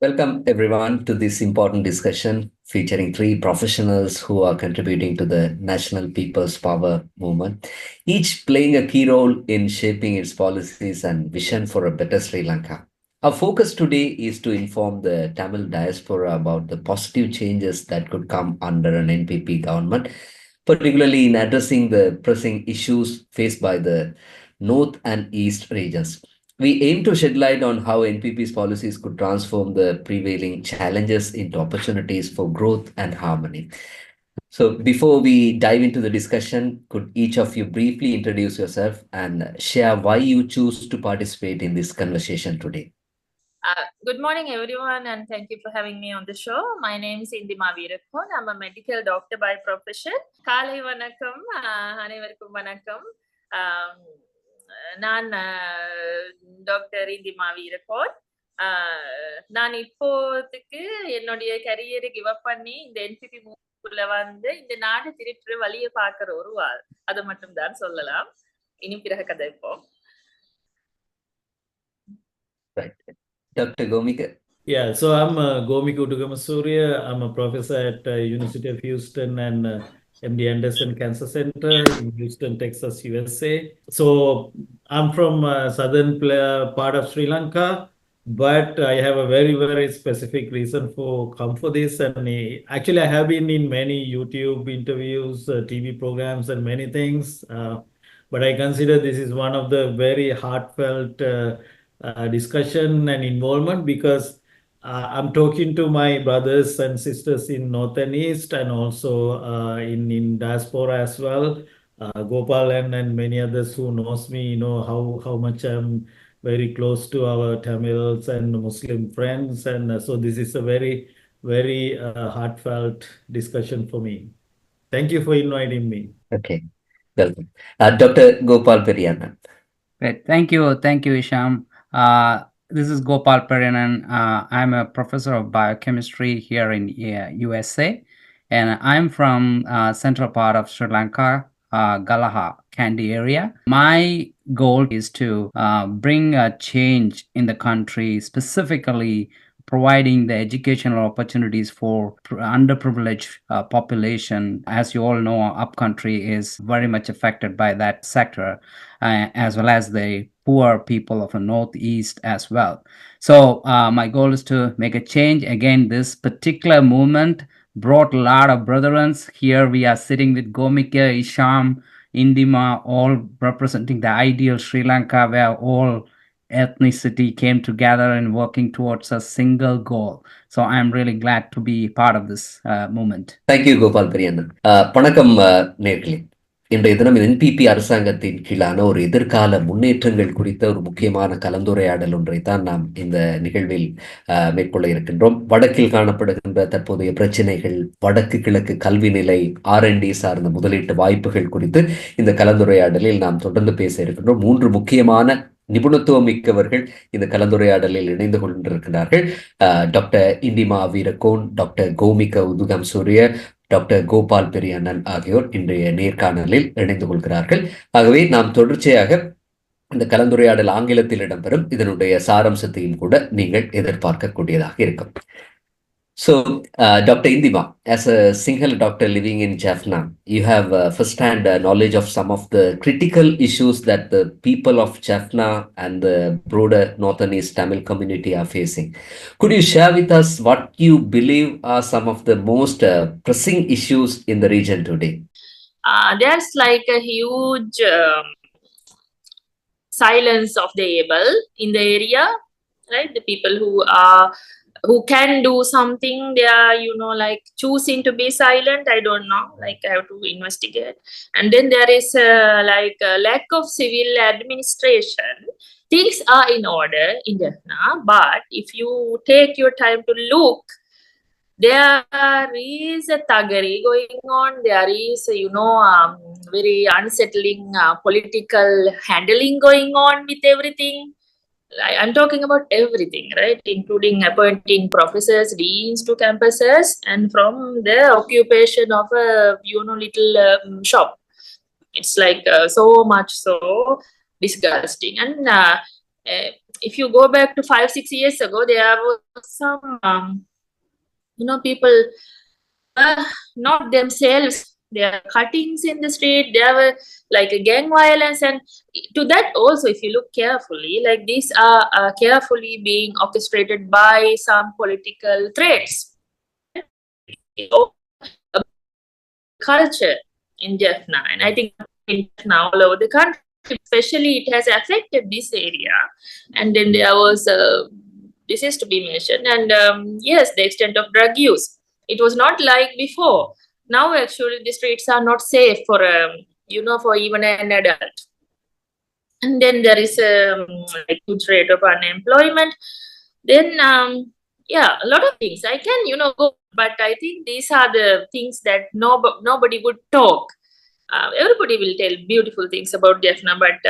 Welcome everyone to this important discussion featuring three professionals who are contributing to the National People's Power movement, each playing a key role in shaping its policies and vision for a better Sri Lanka. Our focus today is to inform the Tamil diaspora about the positive changes that could come under an NPP government, particularly in addressing the pressing issues faced by the North and East regions. We aim to shed light on how NPP's policies could transform the prevailing challenges into opportunities for growth and harmony. So, before we dive into the discussion, could each of you briefly introduce yourself and share why you choose to participate in this conversation today? Good morning, everyone, and thank you for having me on the show. My name is Indima Weerakoon. I'm a medical doctor by profession. Kalai vanakkam, anevarkum vanakkam. நான் doctor இந்திமா Weerakoon. நான் இப்போதுக்கு என்னுடைய கரியரை give up பண்ணி இந்த NPP மூவ்க்குள்ள வந்து இந்த நாடு திருட்டுற வழியை பார்க்கிற ஒரு ஆள். அதை மட்டும் தான் சொல்லலாம். இனி பிறகு கதைப்போம். Right. Dr. Gomika. Yeah, so I'm Gomika Udugamasooriya. I'm a professor at University of Houston and MD Anderson Cancer Center in Houston, Texas, USA. So I'm from southern part of Sri Lanka, but I have a very, very specific reason for come for this. And actually, I have been in many YouTube interviews, TV programs, and many things. But I consider this is one of the very heartfelt discussion and involvement because I'm talking to my brothers and sisters in North and East and also in diaspora as well. Gopal and many others who knows me, how much I'm very close to our Tamils and Muslim friends. And so this is a very, very heartfelt discussion for me. Thank you for inviting me. Okay, welcome. Dr. Gopal Periyannan. Great. Thank you, Isham. This is Gopal Periyannan. I'm a professor of biochemistry here in USA, and I'm from central part of Sri Lanka, Galaha, Kandy area. My goal is to bring a change in the country, specifically providing the educational opportunities for underprivileged population. As you all know, upcountry is very much affected by that sector, as well as the poor people of the Northeast as well. So my goal is to make a change. Again, this particular movement brought a lot of brethren. Here we are sitting with Gomika, Isham, Indima, all representing the ideal Sri Lanka where all ethnicity came together and working towards a single goal. So I'm really glad to be part of this movement. Thank you, Gopal Periyannan. Panakkam நேர்களே, இன்றைய தினம் NPP அரசாங்கத்தின் கீழான ஒரு எதிர்கால முன்னேற்றங்கள் குறித்த ஒரு முக்கியமான கலந்துரையாடல் ஒன்றை தான் நாம் இந்த நிகழ்வில் மேற்கொள்ள இருக்கின்றோம். வடக்கில் காணப்படுகின்ற தற்போதைய பிரச்சனைகள், வடக்கு கிழக்கு கல்வி நிலை, R&D சார்ந்த முதலீட்டு வாய்ப்புகள் குறித்து இந்த கலந்துரையாடலில் நாம் தொடர்ந்து பேச இருக்கின்றோம். 3 முக்கியமான நிபுணத்துவம் மிக்கவர்கள் இந்த கலந்துரையாடலில் இணைந்து கொண்டிருக்கிறார்கள். Doctor Indima Weerakoon, doctor Komika Uduhamsooriya, doctor Gopal Periyannan ஆகியோர் இன்றைய நேர்காணலில் இணைந்து கொள்கிறார்கள். ஆகவே நாம் தொடர்ச்சியாக இந்த கலந்துரையாடல் ஆங்கிலத்தில் இடம்பெறும். இதனுடைய சாராம்சத்தையும் கூட நீங்கள் எதிர்பார்க்கக்கூடியதாக இருக்கும். So, Dr. Indima, as a single doctor living in Jaffna, you have first-hand knowledge of some of the critical issues that the people of Jaffna and the broader Northern East Tamil community are facing. Could you share with us what you believe are some of the most pressing issues in the region today? There's like a huge silence of the able in the area, right? The people who can do something, they are, like choosing to be silent. I don't know, like I have to investigate. And then there is like a lack of civil administration. Things are in order in Jaffna, but if you take your time to look, there is a thuggery going on. There is, very unsettling political handling going on with everything. I'm talking about everything, right? Including appointing professors, deans to campuses, and from the occupation of a, little shop. It's like so much so disgusting. And if you go back to 5-6 years ago, there was some people not themselves. There are cuttings in the street. There were like a gang violence, and to that also, if you look carefully, like these are carefully being orchestrated by some political threats. Culture in Jaffna, and I think in Jaffna all over the country, especially it has affected this area. And then there was this is to be mentioned, and yes, the extent of drug use. It was not like before. Now actually the streets are not safe for for even an adult. And then there is a huge rate of unemployment. Then a lot of things I can go, but I think these are the things that nobody would talk. Everybody will tell beautiful things about Jaffna, but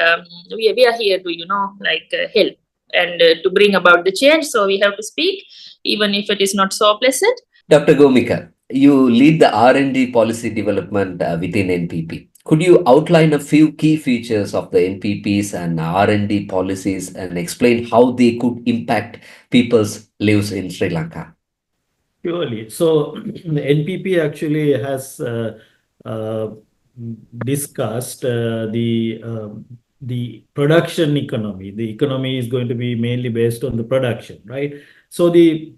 we are here to help and to bring about the change. So we have to speak, even if it is not so pleasant. Dr. Gomika, you lead the R&D policy development within NPP. Could you outline a few key features of the NPPs and R&D policies and explain how they could impact people's lives in Sri Lanka? Surely. So the NPP actually has discussed the production economy. The economy is going to be mainly based on the production, right? So the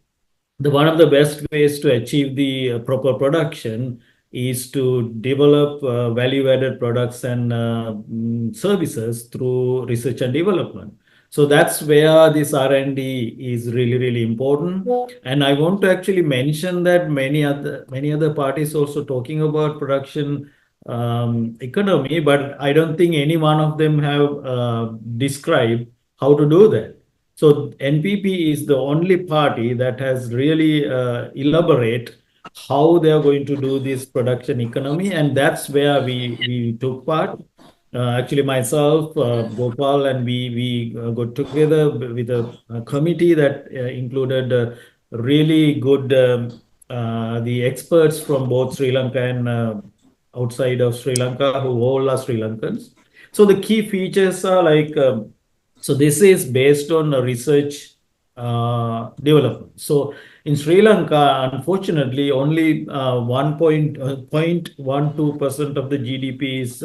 one of the best ways to achieve the proper production is to develop value-added products and services through research and development. So that's where this R&D is really, really important. And I want to actually mention that many other parties also talking about production economy, but I don't think any one of them have described how to do that. So NPP is the only party that has really elaborate how they are going to do this production economy, and that's where we took part. Actually, myself, Gopal, and we got together with a committee that included really good the experts from both Sri Lanka and outside of Sri Lanka, who all are Sri Lankans. So the key features are like. So this is based on research development. So in Sri Lanka, unfortunately, only 1.12% of the GDP is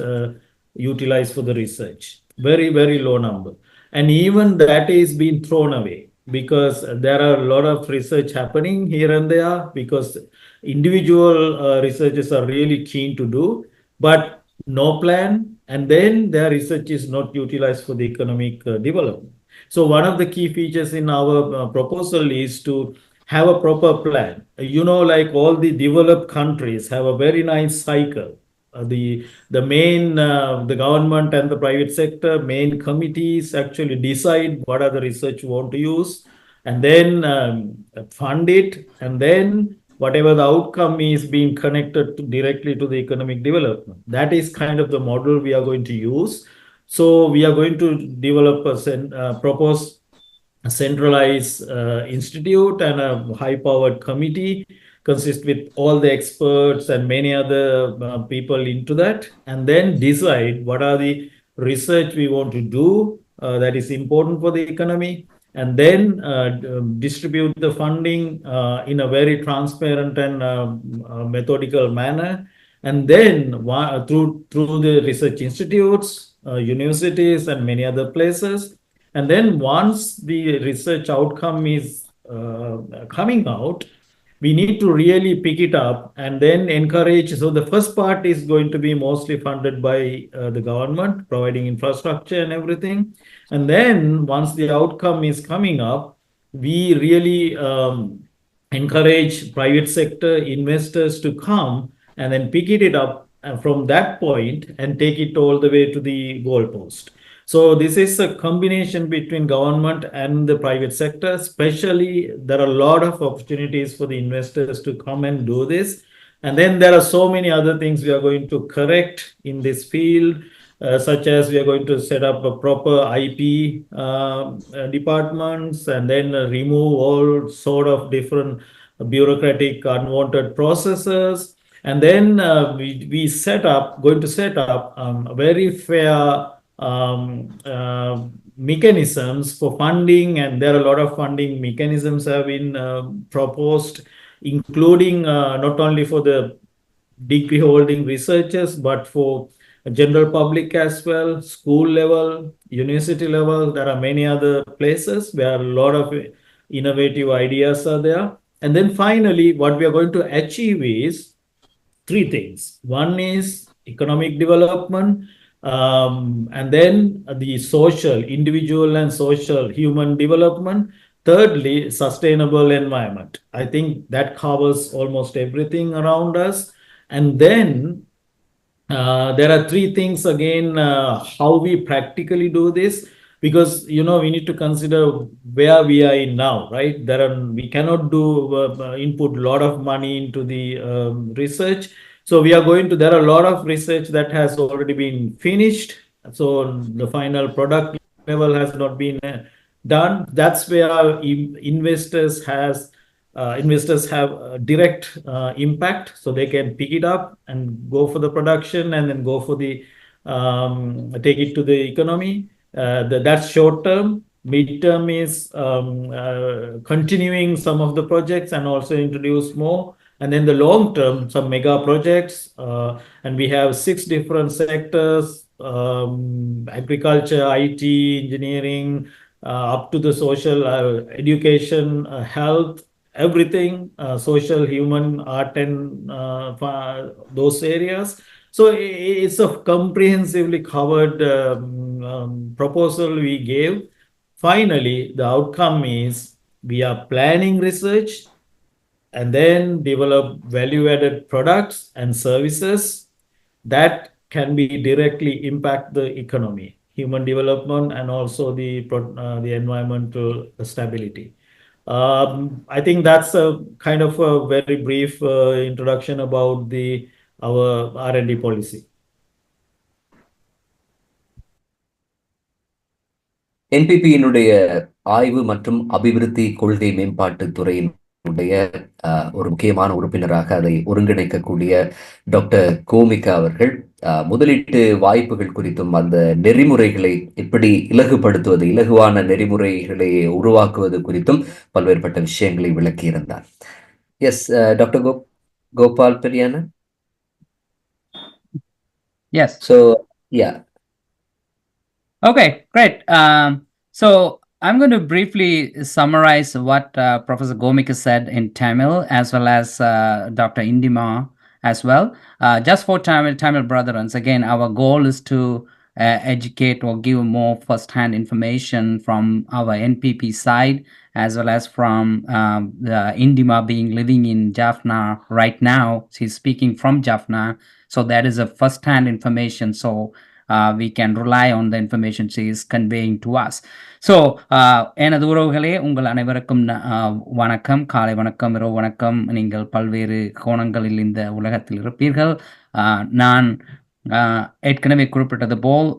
utilized for the research. Very, very low number. And even that is being thrown away because there are a lot of research happening here and there because individual researchers are really keen to do, but no plan, and then their research is not utilized for the economic development. So one of the key features in our proposal is to have a proper plan. Like all the developed countries have a very nice cycle. The government and the private sector main committees actually decide what are the research you want to use, and then fund it, and then whatever the outcome is being connected directly to the economic development. That is kind of the model we are going to use. So we are going to develop propose a centralized institute and a high-powered committee consist with all the experts and many other people into that, and then decide what are the research we want to do that is important for the economy, and then distribute the funding in a very transparent and methodical manner. And then through the research institutes, universities, and many other places. And then once the research outcome is coming out, we need to really pick it up and then encourage. So the first part is going to be mostly funded by the government, providing infrastructure and everything. And then once the outcome is coming up, we really encourage private sector investors to come and then pick it up from that point and take it all the way to the goalpost. So this is a combination between government and the private sector. Especially, there are a lot of opportunities for the investors to come and do this. And then there are so many other things we are going to correct in this field, such as we are going to set up a proper IP departments, and then remove all sort of different bureaucratic unwanted processes. And then we going to set up a very fair mechanisms for funding, and there are a lot of funding mechanisms have been proposed, including not only for the degree holding researchers, but for general public as well, school level, university level. There are many other places where a lot of innovative ideas are there. And then finally, what we are going to achieve is three things. One is economic development, and then the social, individual and social human development. Thirdly, sustainable environment. I think that covers almost everything around us. And then there are three things again, how we practically do this, because we need to consider where we are in now, right? We cannot do input a lot of money into the research. So there are a lot of research that has already been finished. So the final product level has not been done. That's where investors have a direct impact, so they can pick it up and go for the production and then go for the take it to the economy. That's short term. Mid-term is continuing some of the projects and also introduce more. And then the long term, some mega projects, and we have 6 different sectors: agriculture, IT, engineering, up to the social, education, health, everything, social, human, art, and those areas. So it's a comprehensively covered proposal we gave. Finally, the outcome is we are planning research and then develop value-added products and services that can be directly impact the economy, human development, and also the environmental stability. I think that's a kind of a very brief introduction about our R&D policy. என்பிபியினுடைய ஆய்வு மற்றும் அபிவிருத்தி கொள்கை மேம்பாட்டு துறையினுடைய ஒரு முக்கியமான உறுப்பினராக அதை ஒருங்கிணைக்கக்கூடிய டாக்டர் கோமிகா அவர்கள் முதலீட்டு வாய்ப்புகள் குறித்தும் அந்த நெறிமுறைகளை எப்படி இலகுபடுத்துவது, இலகுவான நெறிமுறைகளை உருவாக்குவது குறித்தும் பல்வேறுபட்ட விஷயங்களை விளக்கியிருந்தார். Yes, doctor Gopal Periyannan. Yes. So, yeah. Okay, great. So I'm going to briefly summarize what Professor Gomika said in Tamil, as well as Dr. Indima as well. Just for Tamil brethren, again, our goal is to educate or give more first-hand information from our NPP side, as well as from Indima being living in Jaffna right now. She's speaking from Jaffna, so that is a first-hand information. So we can rely on the information she is conveying to us. So எனது உறவுகளே, உங்கள் அனைவருக்கும் வணக்கம், காலை வணக்கம், இரவு வணக்கம். நீங்கள் பல்வேறு கோணங்களில் இந்த உலகத்தில் இருப்பீர்கள். நான் ஏற்கனவே குறிப்பிட்டது போல்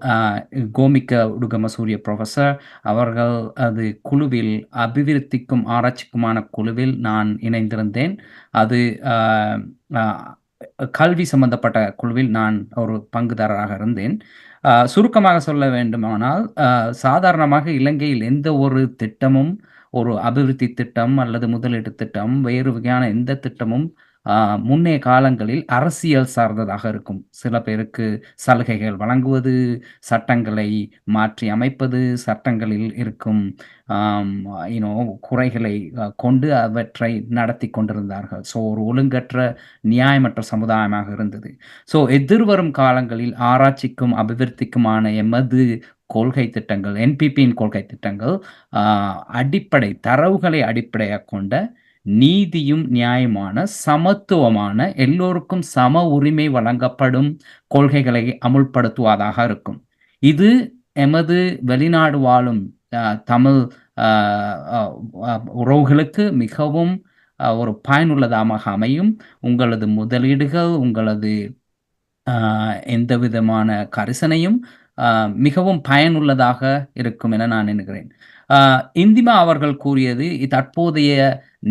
கோமிகா உடுகமசூரிய ப்ரொஃபஸர் அவர்கள் அது குழுவில், அபிவிருத்திக்கும் ஆராய்ச்சிக்குமான குழுவில் நான் இணைந்திருந்தேன். அது கல்வி சம்பந்தப்பட்ட குழுவில் நான் ஒரு பங்குதாரராக இருந்தேன். சுருக்கமாக சொல்ல வேண்டுமானால், சாதாரணமாக இலங்கையில் எந்த ஒரு திட்டமும், ஒரு அபிவிருத்தி திட்டம் அல்லது முதலீட்டு திட்டம், வேறு வகையான எந்த திட்டமும் முன்னைய காலங்களில் அரசியல் சார்ந்ததாக இருக்கும். சில பேருக்கு சலுகைகள் வழங்குவது, சட்டங்களை மாற்றி அமைப்பது, சட்டங்களில் இருக்கும் குறைகளை கொண்டு அவற்றை நடத்தி கொண்டிருந்தார்கள். ஸோ ஒரு ஒழுங்கற்ற, நியாயமற்ற சமுதாயமாக இருந்தது. ஸோ எதிர்வரும் காலங்களில் ஆராய்ச்சிக்கும் அபிவிருத்திக்குமான எமது கொள்கை திட்டங்கள், என்பிபியின் கொள்கை திட்டங்கள் அடிப்படை தரவுகளை அடிப்படையாக கொண்ட நீதியும் நியாயமான, சமத்துவமான, எல்லோருக்கும் சம உரிமை வழங்கப்படும் கொள்கைகளை அமுல்படுத்துவதாக இருக்கும். இது எமது வெளிநாடு வாழும் தமிழ் உறவுகளுக்கு மிகவும் ஒரு பயனுள்ளதாக அமையும். உங்களது முதலீடுகள், உங்களது எந்த விதமான கரிசனையும் மிகவும் பயனுள்ளதாக இருக்கும் என நான் எண்ணுகிறேன். இந்திமா அவர்கள் கூறியது தற்போதைய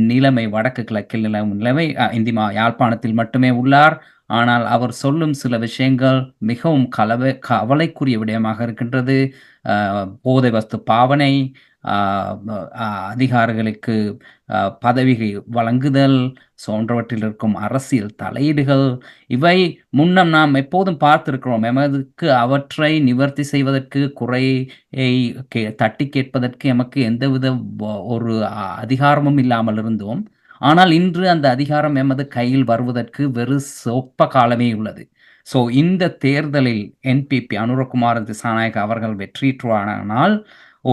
நிலைமை, வடக்கு கிழக்கில் நிலைமை. இந்திமா யாழ்ப்பாணத்தில் மட்டுமே உள்ளார். ஆனால் அவர் சொல்லும் சில விஷயங்கள் மிகவும் கவலைக்குரிய விடயமாக இருக்கின்றது. போதை வஸ்து பாவனை, அதிகாரிகளுக்கு பதவி வழங்குதல் போன்றவற்றில் இருக்கும் அரசியல் தலையீடுகள், இவை முன்னம் நாம் எப்போதும் பார்த்திருக்கிறோம். எமதுக்கு அவற்றை நிவர்த்தி செய்வதற்கு, குறையை தட்டி கேட்பதற்கு எமக்கு எந்தவித ஒரு அதிகாரமும் இல்லாமல் இருந்தோம். ஆனால் இன்று அந்த அதிகாரம் எமது கையில் வருவதற்கு வெறு சொற்ப காலமே உள்ளது. ஸோ இந்த தேர்தலில் என்பிபி அனுரகுமார திசாநாயக்க அவர்கள் வெற்றியுற்றானால்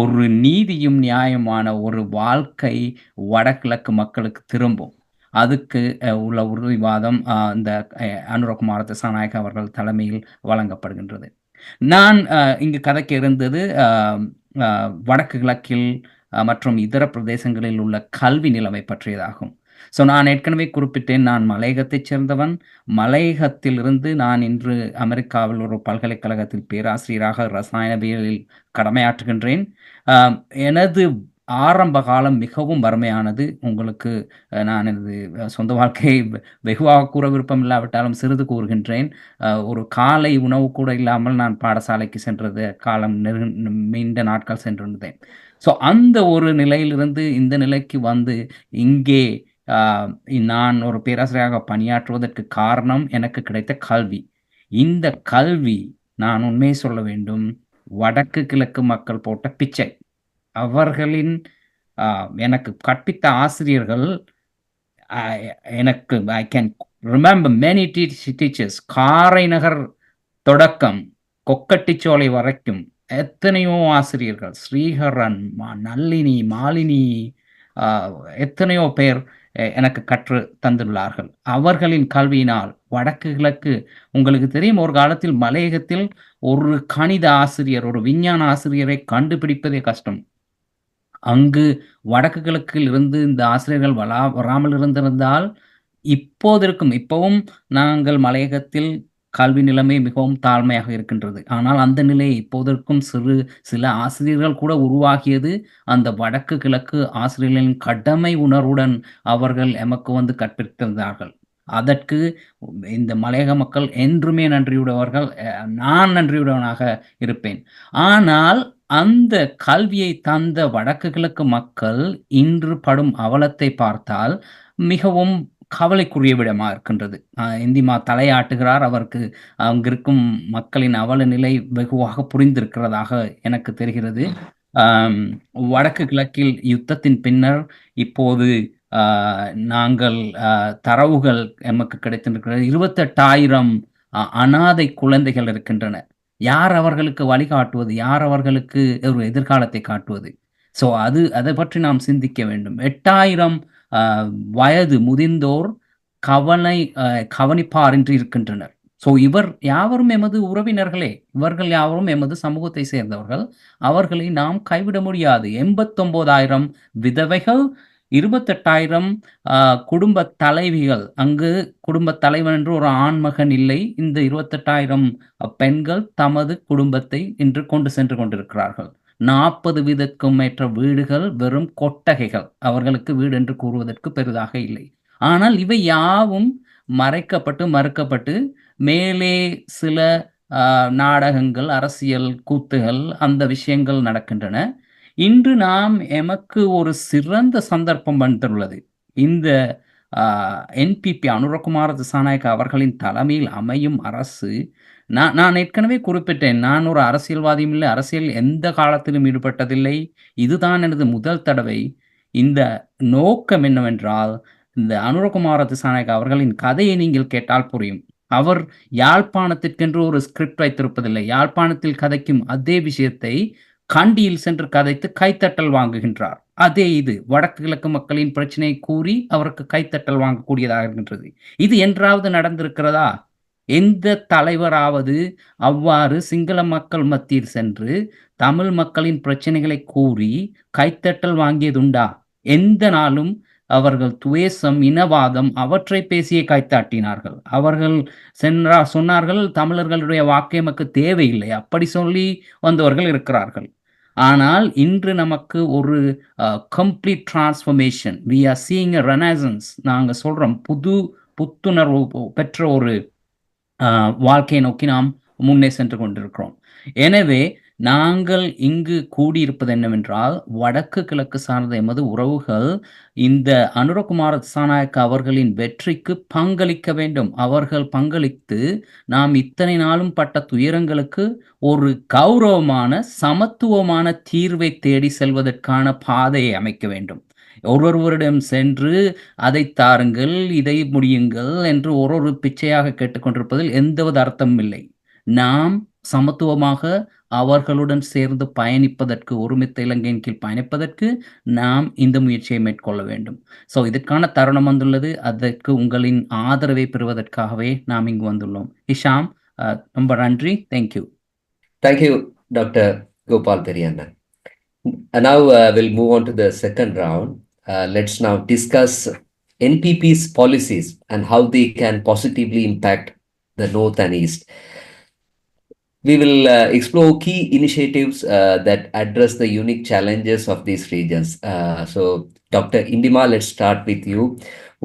ஒரு நீதியும் நியாயமான ஒரு வாழ்க்கை வடகிழக்கு மக்களுக்கு திரும்பும். அதுக்கு உள்ள உறுதிவாதம் இந்த அனுரகுமார திசாநாயக்க அவர்கள் தலைமையில் வழங்கப்படுகின்றது. நான் இங்கு கதைக்க இருந்தது வடக்கு கிழக்கில் மற்றும் இதர பிரதேசங்களில் உள்ள கல்வி நிலைமை பற்றியதாகும். ஸோ நான் ஏற்கனவே குறிப்பிட்டேன், நான் மலையகத்தைச் சேர்ந்தவன். மலையகத்திலிருந்து நான் இன்று அமெரிக்காவில் ஒரு பல்கலைக்கழகத்தில் பேராசிரியராக ரசாயனவியலில் கடமையாற்றுகின்றேன். எனது ஆரம்ப காலம் மிகவும் வறுமையானது. உங்களுக்கு நான் எனது சொந்த வாழ்க்கையை வெகுவாக கூற விருப்பம் இல்லாவிட்டாலும் சிறிது கூறுகின்றேன். ஒரு காலை உணவு கூட இல்லாமல் நான் பாடசாலைக்கு சென்றது காலம் நீண்ட நாட்கள் சென்றிருந்தேன். ஸோ அந்த ஒரு நிலையிலிருந்து இந்த நிலைக்கு வந்து இங்கே நான் ஒரு பேராசிரியராக பணியாற்றுவதற்கு காரணம் எனக்கு கிடைத்த கல்வி. இந்த கல்வி, நான் உண்மையை சொல்ல வேண்டும், வடக்கு கிழக்கு மக்கள் போட்ட பிச்சை. அவர்களின் எனக்கு கற்பித்த ஆசிரியர்கள், எனக்கு I can remember many teachers. காரை நகர் தொடக்கம் கொக்கட்டிச்சோலை வரைக்கும் எத்தனையோ ஆசிரியர்கள், ஸ்ரீஹரன், நல்லினி, மாலினி, எத்தனையோ பேர் எனக்கு கற்று தந்துள்ளார்கள். அவர்களின் கல்வியினால் வடக்கு கிழக்கு, உங்களுக்கு தெரியும், ஒரு காலத்தில் மலையகத்தில் ஒரு கணித ஆசிரியர், ஒரு விஞ்ஞான ஆசிரியரை கண்டுபிடிப்பதே கஷ்டம். அங்கு வடக்கு கிழக்கில் இருந்து இந்த ஆசிரியர்கள் வராமல் இருந்திருந்தால் இப்பவும் நாங்கள் மலையகத்தில் கல்வி நிலைமை மிகவும் தாழ்மையாக இருக்கின்றது. ஆனால் அந்த நிலையை இப்போதற்கும் சில ஆசிரியர்கள் கூட உருவாகியது அந்த வடக்கு கிழக்கு ஆசிரியர்களின் கடமை உணர்வுடன் அவர்கள் எமக்கு வந்து கற்பித்திருந்தார்கள். அதற்கு இந்த மலையக மக்கள் என்றுமே நன்றியுடையவர்கள். நான் நன்றியுடையவனாக இருப்பேன். ஆனால் அந்த கல்வியை தந்த வடக்கு கிழக்கு மக்கள் இன்று படும் அவலத்தை பார்த்தால் மிகவும் கவலைக்குரிய விடமா இருக்கின்றது. இந்திமா தலையாட்டுகிறார். அவருக்கு அங்கிருக்கும் மக்களின் அவல நிலை வெகுவாக புரிந்திருக்கிறதாக எனக்கு தெரிகிறது. வடக்கு கிழக்கில் யுத்தத்தின் பின்னர் இப்போது நாங்கள் தரவுகள் எமக்கு கிடைத்திருக்கிறது. 28,000 அனாதை குழந்தைகள் இருக்கின்றன. யார் அவர்களுக்கு வழிகாட்டுவது? யார் அவர்களுக்கு ஒரு எதிர்காலத்தை காட்டுவது? ஸோ அதை பற்றி நாம் சிந்திக்க வேண்டும். 8,000 வயது முதிர்ந்தோர் கவனிப்பாரின்றி இருக்கின்றனர். ஸோ இவர் யாவரும் எமது உறவினர்களே. இவர்கள் யாவரும் எமது சமூகத்தை சேர்ந்தவர்கள். அவர்களை நாம் கைவிட முடியாது. 89,000 விதவைகள், 28,000 குடும்ப தலைவிகள். அங்கு குடும்ப தலைவன் என்று ஒரு ஆண்மகன் இல்லை. இந்த 28,000 பெண்கள் தமது குடும்பத்தை இன்று கொண்டு சென்று கொண்டிருக்கிறார்கள். 40% மேற்ற வீடுகள் வெறும் கொட்டகைகள். அவர்களுக்கு வீடு என்று கூறுவதற்கு பெரிதாக இல்லை. ஆனால் இவை யாவும் மறுக்கப்பட்டு மேலே சில நாடகங்கள், அரசியல் கூத்துகள், அந்த விஷயங்கள் நடக்கின்றன. இன்று எமக்கு ஒரு சிறந்த சந்தர்ப்பம் வந்துள்ளது. இந்த என்பிபி அனுரகுமார திசாநாயக்க அவர்களின் தலைமையில் அமையும் அரசு, நான் ஏற்கனவே குறிப்பிட்டேன், நான் ஒரு அரசியல்வாதியும் இல்லை, அரசியல் எந்த காலத்திலும் ஈடுபட்டதில்லை. இதுதான் எனது முதல் தடவை. இந்த நோக்கம் என்னவென்றால், இந்த அனுரகுமார திசாநாயக்க அவர்களின் கதையை நீங்கள் கேட்டால் புரியும். அவர் யாழ்ப்பாணத்திற்கென்று ஒரு ஸ்கிரிப்ட் வைத்திருப்பதில்லை. யாழ்ப்பாணத்தில் கதைக்கும் அதே விஷயத்தை கண்டியில் சென்று கதைத்து கைத்தட்டல் வாங்குகின்றார். அதே இது வடக்கு கிழக்கு மக்களின் பிரச்சனையை கூறி அவருக்கு கைத்தட்டல் வாங்கக்கூடியதாக இருக்கின்றது. இது என்றாவது நடந்திருக்கிறதா? எந்த தலைவராவது அவ்வாறு சிங்கள மக்கள் மத்தியில் சென்று தமிழ் மக்களின் பிரச்சனைகளை கூறி கைத்தட்டல் வாங்கியதுண்டா? எந்த நாளும் அவர்கள் துவேஷம், இனவாதம் அவற்றை பேசியே கைத்தாட்டினார்கள். அவர்கள் சொன்னார்கள், தமிழர்களுடைய வாக்கு எமக்கு தேவையில்லை, அப்படி சொல்லி வந்தவர்கள் இருக்கிறார்கள். ஆனால் இன்று நமக்கு ஒரு complete transformation, we are seeing a renaissance. நாங்கள் சொல்றோம், புத்துணர்வு பெற்ற ஒரு வாழ்க்கையை நோக்கி நாம் முன்னே சென்று கொண்டிருக்கிறோம். எனவே நாங்கள் இங்கு கூடியிருப்பது என்னவென்றால், வடக்கு கிழக்கு சார்ந்த எமது உறவுகள் இந்த அனுரகுமார திசாநாயக்க அவர்களின் வெற்றிக்கு பங்களிக்க வேண்டும். அவர்கள் பங்களித்து நாம் இத்தனை நாளும் பட்ட துயரங்களுக்கு ஒரு கௌரவமான சமத்துவமான தீர்வை தேடி செல்வதற்கான பாதையை அமைக்க வேண்டும். ஒருவரிடம் சென்று அதை தாருங்கள், இதை முடியுங்கள் என்று ஒரு பிச்சையாக கேட்டுக்கொண்டிருப்பதில் எந்தவித அர்த்தமும் இல்லை. நாம் சமத்துவமாக அவர்களுடன் சேர்ந்து பயணிப்பதற்கு, ஒருமித்த இலங்கையின் கீழ் பயணிப்பதற்கு நாம் இந்த முயற்சியை மேற்கொள்ள வேண்டும். ஸோ இதற்கான தருணம் வந்துள்ளது. அதற்கு உங்களின் ஆதரவை பெறுவதற்காகவே நாம் இங்கு வந்துள்ளோம். இஷாம், ரொம்ப நன்றி. Thank you. Thank you doctor Gopal Periyannan. Now we'll move on to the second round. Let's now discuss NPP's policies and how they can positively impact the North and East. We will explore key initiatives that address the unique challenges of these regions. So, Dr. Indima, let's start with you.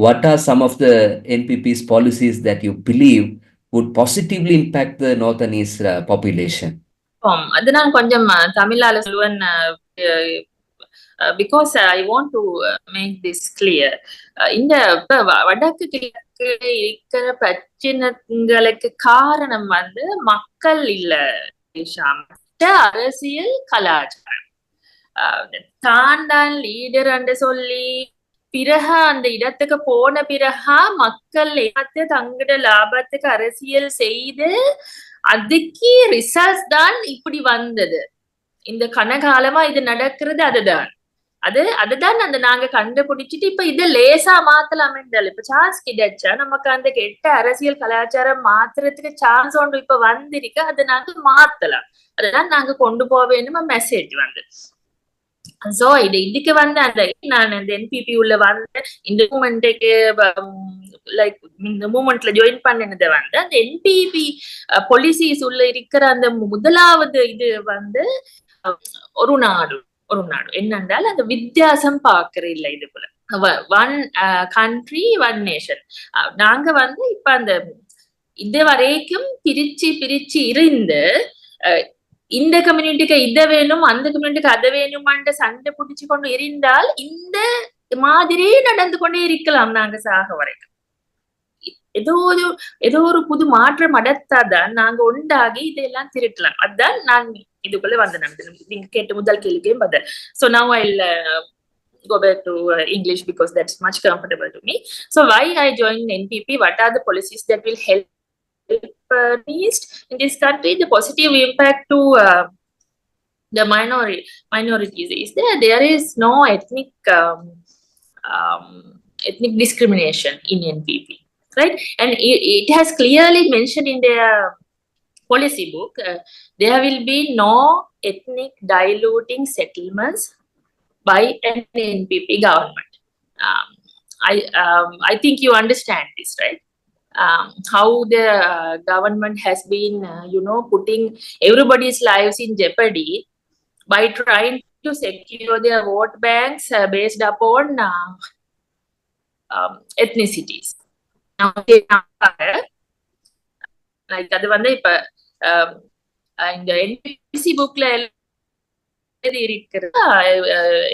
What are some of the NPP's policies that you believe would positively impact the North and East population? அது நான் கொஞ்சம் தமிழால சொல்லுவேன், because I want to make this clear. இந்த வடக்கு கிழக்கு இருக்கிற பிரச்சனைகளுக்கு காரணம் வந்து மக்கள் இல்ல, அரசியல் கலாச்சாரம். தான் லீடர் என்று சொல்லி பிறகு அந்த இடத்துக்கு போன பிறகா மக்கள் ஏமாத்து தங்கட லாபத்துக்கு அரசியல் செய்து அதுக்கு ரிசல்ட் தான் இப்படி வந்தது. இந்த கனகாலமா இது நடக்கிறது. அதுதான் அந்த நாங்க கண்டுபிடிச்சிட்டு இப்ப இதை லேசா மாத்தலாம் என்றால் இப்ப சான்ஸ் கிடைச்சா நமக்கு அந்த கெட்ட அரசியல் கலாச்சாரம் மாத்துறதுக்கு சான்ஸ் ஒன்று இப்ப வந்திருக்கு. அதை நாங்க மாத்தலாம். அதுதான் நாங்க கொண்டு போக வேணுமா மெசேஜ் வந்து. சோ இதுக்கு வந்து அந்த நான் இந்த என்பிபி உள்ள வந்து இந்த மூமெண்ட்டுக்கு லைக் இந்த மூமெண்ட்ல ஜாயின் பண்ணினதை வந்து அந்த என்பிபி பாலிசிஸ் உள்ள இருக்கிற அந்த முதலாவது இது வந்து ஒரு நாடு என்னென்றால் அந்த வித்தியாசம் பாக்குற இல்லை. இது போல ஒன் கண்ட்ரி ஒன் நேஷன். நாங்க வந்து இப்ப அந்த இது வரைக்கும் பிரிச்சு இருந்து இந்த கம்யூனிட்டிக்கு இதை வேணும், அந்த கம்யூனிட்டிக்கு அதை வேணுமான்ற சண்டை பிடிச்சு கொண்டு இருந்தால் இந்த மாதிரியே நடந்து கொண்டே இருக்கலாம் நாங்க சாக வரைக்கும். ஏதோ ஒரு புது மாற்றம் அடைத்தாதான் நாங்க உண்டாகி இதெல்லாம் திருட்டலாம். அதுதான் நான் இதுக்குள்ள வந்து நீங்க கேட்ட முதல் கேள்விக்கையும் பதில். So now I'll go back to English because that's much comfortable to me. So why I joined NPP? What are the policies that will help East in this country? The positive impact to the minorities is there is no ethnic discrimination in NPP, right? And it has clearly mentioned in their policy book, there will be no ethnic diluting settlements by an NPP government. I think you understand this, right? How the government has been, putting everybody's lives in jeopardy by trying to secure their vote banks based upon ethnicities. Now, like அது வந்து இப்ப இந்த NBC புக்ல இருக்கிற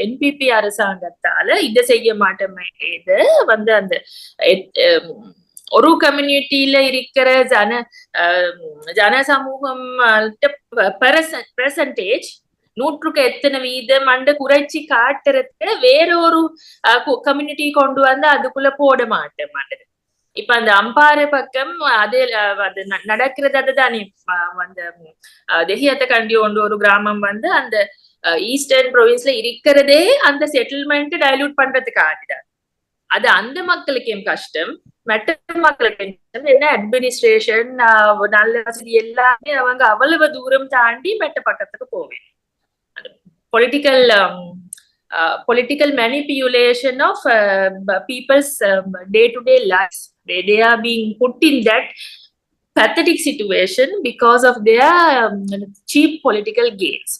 NPP அரசாங்கத்தால இதை செய்ய மாட்டோமே. இது வந்து அந்த ஒரு கம்யூனிட்டியில இருக்கிற ஜன சமூகம் பெர்சன்டேஜ் 100க்கு எத்தனை வீதம் அண்டு குறைச்சி காட்டுறதுக்கு வேற ஒரு கம்யூனிட்டி கொண்டு வந்து அதுக்குள்ள போட மாட்டேன். இப்ப அந்த அம்பாறை பக்கம் அது நடக்கிறது. அதுதான் அந்த தெஹியத்தை கண்டி ஒரு கிராமம் வந்து அந்த ஈஸ்டர்ன் ப்ரொவின்ஸ்ல இருக்கிறதே அந்த செட்டில்மெண்ட் டைல்யூட் பண்றதுக்காகதான். அது அந்த மக்களுக்கு கஷ்டம், மற்ற மக்களுக்கு என்ன அட்மினிஸ்ட்ரேஷன் நல்ல வசதி எல்லாமே அவங்க அவ்வளவு தூரம் தாண்டி மற்ற பக்கத்துக்கு போவேன். political manipulation of people's day-to-day lives. They are being put in that pathetic situation because of their cheap political gains.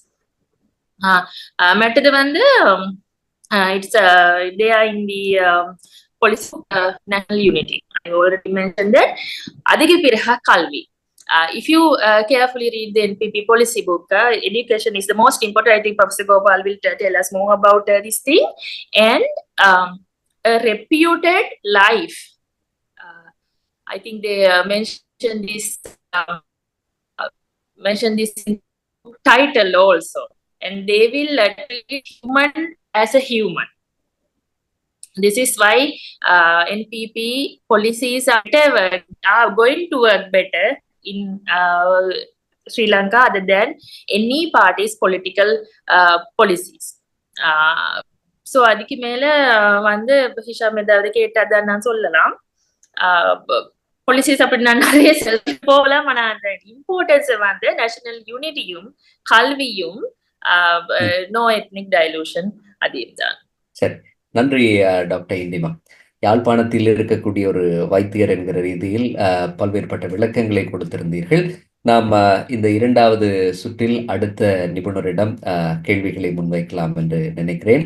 மற்றது வந்து it's they are in the policy national unity. I already mentioned that. Adike piraha kalvi. If you carefully read the NPP policy book, education is the most important. I think Professor Gopal will tell us more about this thing. And a reputed life. I think they mentioned this in title also. And they will treat human as a human. This is why NPP policies are going to work better in Sri Lanka other than any party's political policies. So அதுக்கு மேல வந்து Hisham ஏதாவது கேட்டதான் நான் சொல்லலாம். Policies அப்படி நான் நிறைய போகலாம். ஆனா அந்த இம்பார்ட்டன்ஸ் வந்து நேஷனல் யூனிட்டியும் கல்வியும் நோ எத்னிக் டைலூஷன் அதையும் தான். சரி, நன்றி டாக்டர் இந்திமா. யாழ்ப்பாணத்தில் இருக்கக்கூடிய ஒரு வைத்தியர் என்கிற ரீதியில் பல்வேறுபட்ட விளக்கங்களை கொடுத்திருந்தீர்கள். நாம் இந்த இரண்டாவது சுற்றில் அடுத்த நிபுணரிடம் கேள்விகளை முன்வைக்கலாம் என்று நினைக்கிறேன்.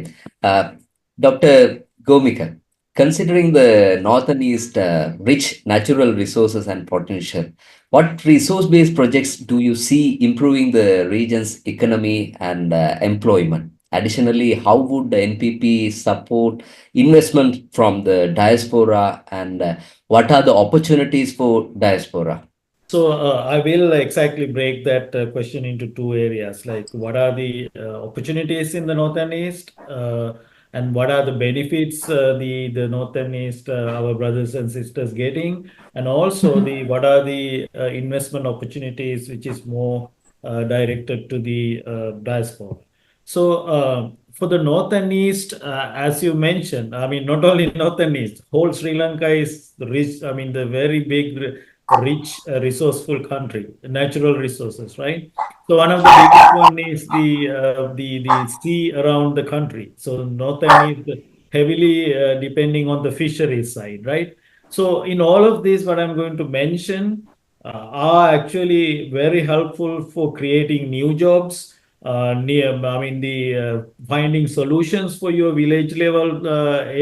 Doctor Komika, considering the Northern East rich natural resources and potential, what resource-based projects do you see improving the region's economy and employment? Additionally, how would the NPP support investment from the diaspora, and what are the opportunities for diaspora? So I will exactly break that question into two areas, like what are the opportunities in the Northern East, and what are the benefits the Northern East, our brothers and sisters getting, and also what are the investment opportunities which is more directed to the diaspora. So for the Northern East, as you mentioned, I mean, not only Northern East, whole Sri Lanka is rich, I mean, the very big, rich, resourceful country, natural resources, right? So one of the biggest one is the sea around the country. So Northern East heavily depending on the fisheries side, right? So in all of this, what I'm going to mention are actually very helpful for creating new jobs. Finding solutions for your village level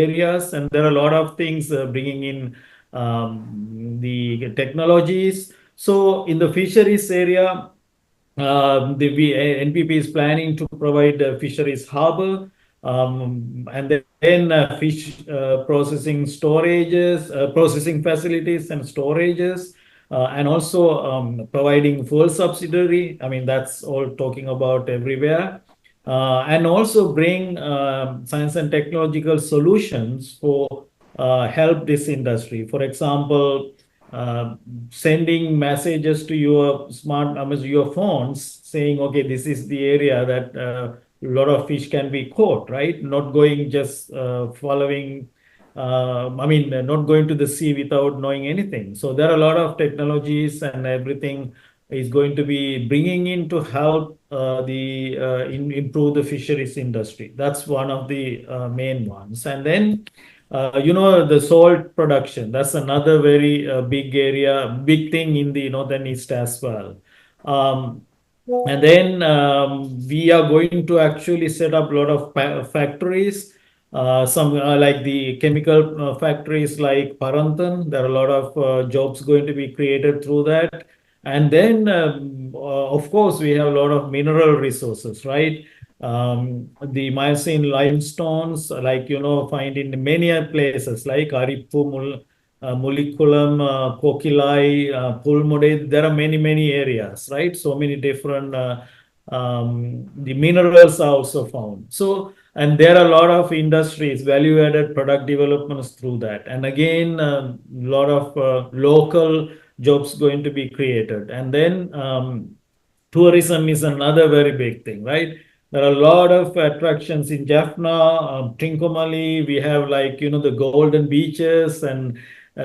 areas, and there are a lot of things bringing in the technologies. So in the fisheries area, the NPP is planning to provide a fisheries harbor, and then fish processing storages, processing facilities and storages. And also providing fuel subsidiary. I mean, that's all talking about everywhere. And also bring science and technological solutions for help this industry. For example, sending messages to your your phones saying, okay, this is the area that a lot of fish can be caught, right? Not going just following not going to the sea without knowing anything. So there are a lot of technologies and everything is going to be bringing in to help improve the fisheries industry. That's one of the main ones. And then, the salt production, that's another very big area, big thing in the Northern East as well. And then we are going to actually set up a lot of factories. Some like the chemical factories like Parantan, there are a lot of jobs going to be created through that. And then, of course, we have a lot of mineral resources, right? The Miocene limestones, like, find in many places like Arippu, Mulikulam, Kokilai, Pulmode. There are many, many areas, right? So many different, the minerals are also found. So, and there are a lot of industries, value-added product developments through that. And again, a lot of local jobs going to be created. And then tourism is another very big thing, right? There are a lot of attractions in Jaffna, Trincomalee. We have the golden beaches and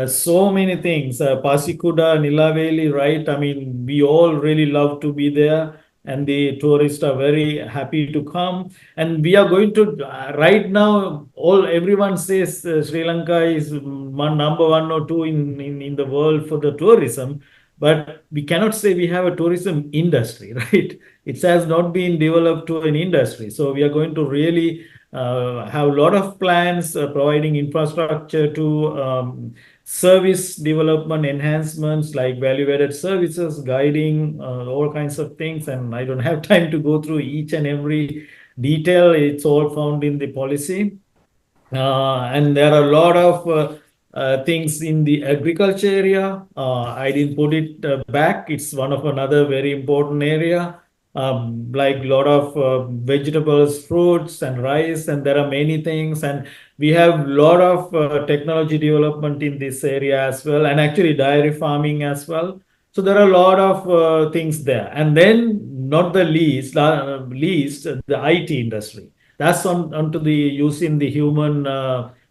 so many things. Pasikuda, Nilaveli, right? I mean, we all really love to be there. And the tourists are very happy to come. And we are going to, right now, everyone says Sri Lanka is number 1 or 2 in the world for the tourism. But we cannot say we have a tourism industry, right? It has not been developed to an industry. So we are going to really have a lot of plans providing infrastructure to service development enhancements like value-added services, guiding all kinds of things. And I don't have time to go through each and every detail. It's all found in the policy. And there are a lot of things in the agriculture area. I didn't put it back. It's one of another very important area. Like a lot of vegetables, fruits, and rice, and there are many things. And we have a lot of technology development in this area as well, and actually dairy farming as well. So there are a lot of things there. And then, not the least, the IT industry. That's onto the using the human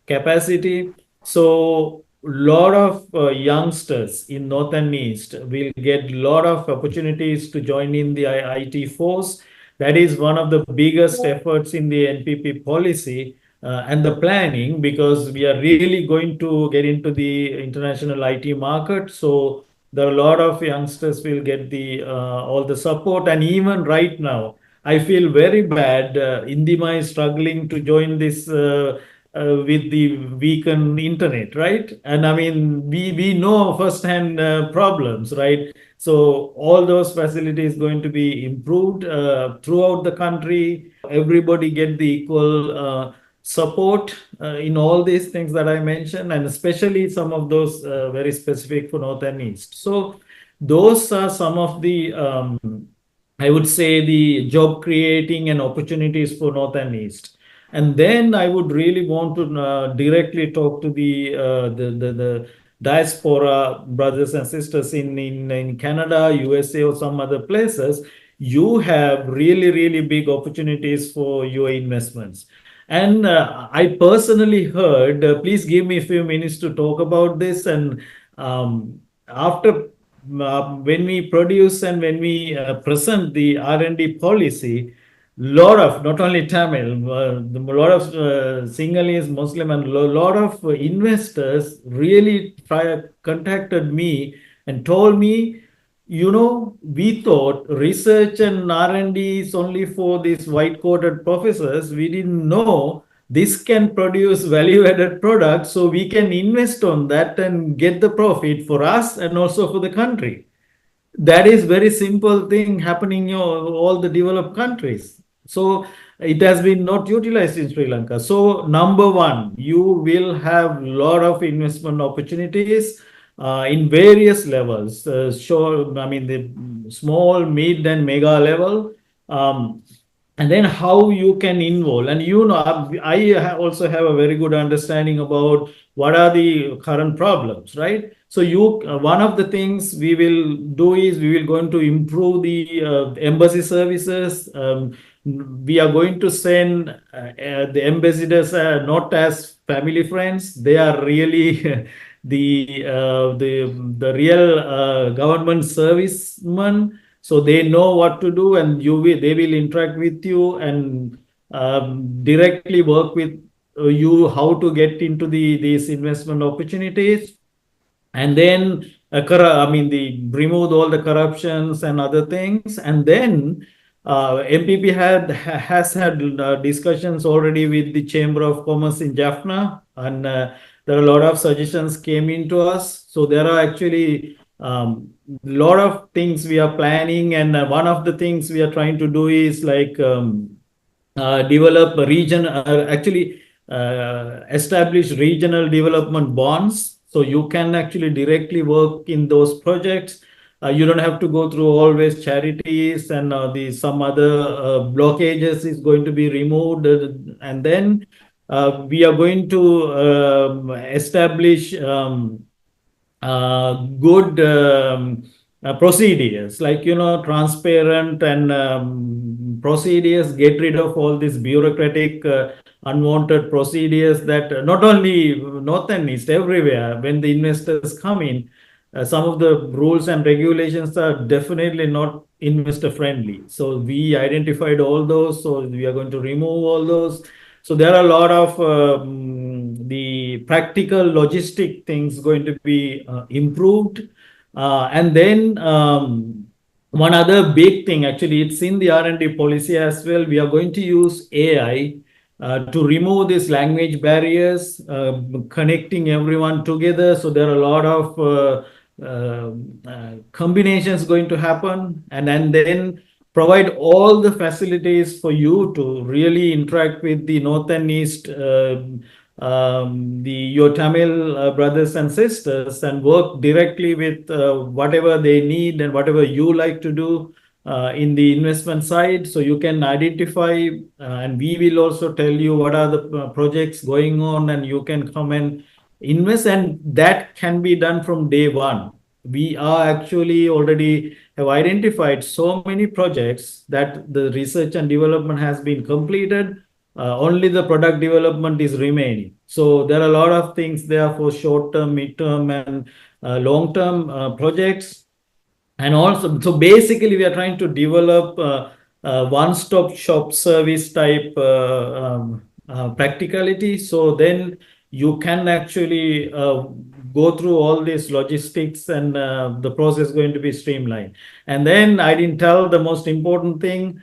capacity. So lot of youngsters in North and East will get lot of opportunities to join in the IT force. That is one of the biggest efforts in the NPP policy and the planning, because we are really going to get into the international IT market. So there are a lot of youngsters will get the all the support. And even right now, I feel very bad. Indima is struggling to join this with the weakened internet, right? And I mean, we know firsthand problems, right? So all those facilities going to be improved throughout the country. Everybody get the equal support in all these things that I mentioned, and especially some of those very specific for North and East. So those are some of the I would say the job creating and opportunities for North and East. And then I would really want to directly talk to the diaspora brothers and sisters in Canada, USA, or some other places. You have really, really big opportunities for your investments. And I personally heard, please give me a few minutes to talk about this. And after when we produce and when we present the R&D policy, lot of not only Tamil, a lot of Sinhalese, Muslim, and a lot of investors really contacted me and told me, you know, we thought research and R&D is only for these white-coated professors. We didn't know this can produce value-added products, so we can invest on that and get the profit for us and also for the country. That is very simple thing happening in all the developed countries. So it has been not utilized in Sri Lanka. So number one, you will have a lot of investment opportunities in various levels. Sure, I mean the small, mid, and mega level. And then how you can involve. And you know, I also have a very good understanding about what are the current problems, right? So you, one of the things we will do is we will going to improve the embassy services. We are going to send the ambassadors not as family friends. They are really the real government servicemen. So they know what to do, and they will interact with you and directly work with you how to get into these investment opportunities. And then remove all the corruptions and other things. And then MPP has had discussions already with the Chamber of Commerce in Jaffna, and there are a lot of suggestions came into us. So there are actually lot of things we are planning, and one of the things we are trying to do is like develop a region, establish regional development bonds. So you can actually directly work in those projects. You don't have to go through always charities, and some other blockages is going to be removed. And then we are going to establish good procedures, like, you know, transparent and procedures, get rid of all these bureaucratic unwanted procedures that not only North and East, everywhere when the investors come in, some of the rules and regulations are definitely not investor friendly. So we identified all those, so we are going to remove all those. So there are a lot of the practical logistic things going to be improved. And then one other big thing, actually, it's in the R&D policy as well. We are going to use AI to remove these language barriers, connecting everyone together. So there are a lot of combinations going to happen, and then provide all the facilities for you to really interact with the North and East, your Tamil brothers and sisters, and work directly with whatever they need and whatever you like to do in the investment side. So you can identify, and we will also tell you what are the projects going on, and you can come and invest, and that can be done from day one. We are actually already have identified so many projects that the research and development has been completed. Only the product development is remaining. So there are a lot of things there for short-term, mid-term, and long-term projects. And also, so basically, we are trying to develop one-stop shop service type practicality. So then you can actually go through all these logistics, and the process is going to be streamlined. And then I didn't tell the most important thing: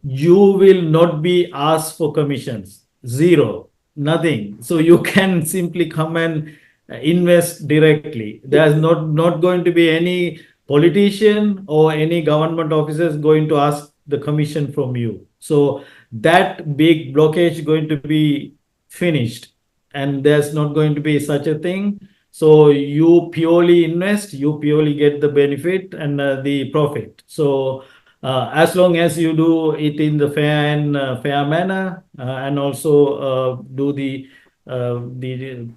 you will not be asked for commissions. Zero, nothing. So you can simply come and invest directly. There's not going to be any politician or any government officers going to ask the commission from you. So that big blockage is going to be finished, and there's not going to be such a thing. So you purely invest, you purely get the benefit and the profit. So as long as you do it in the fair and fair manner, and also do the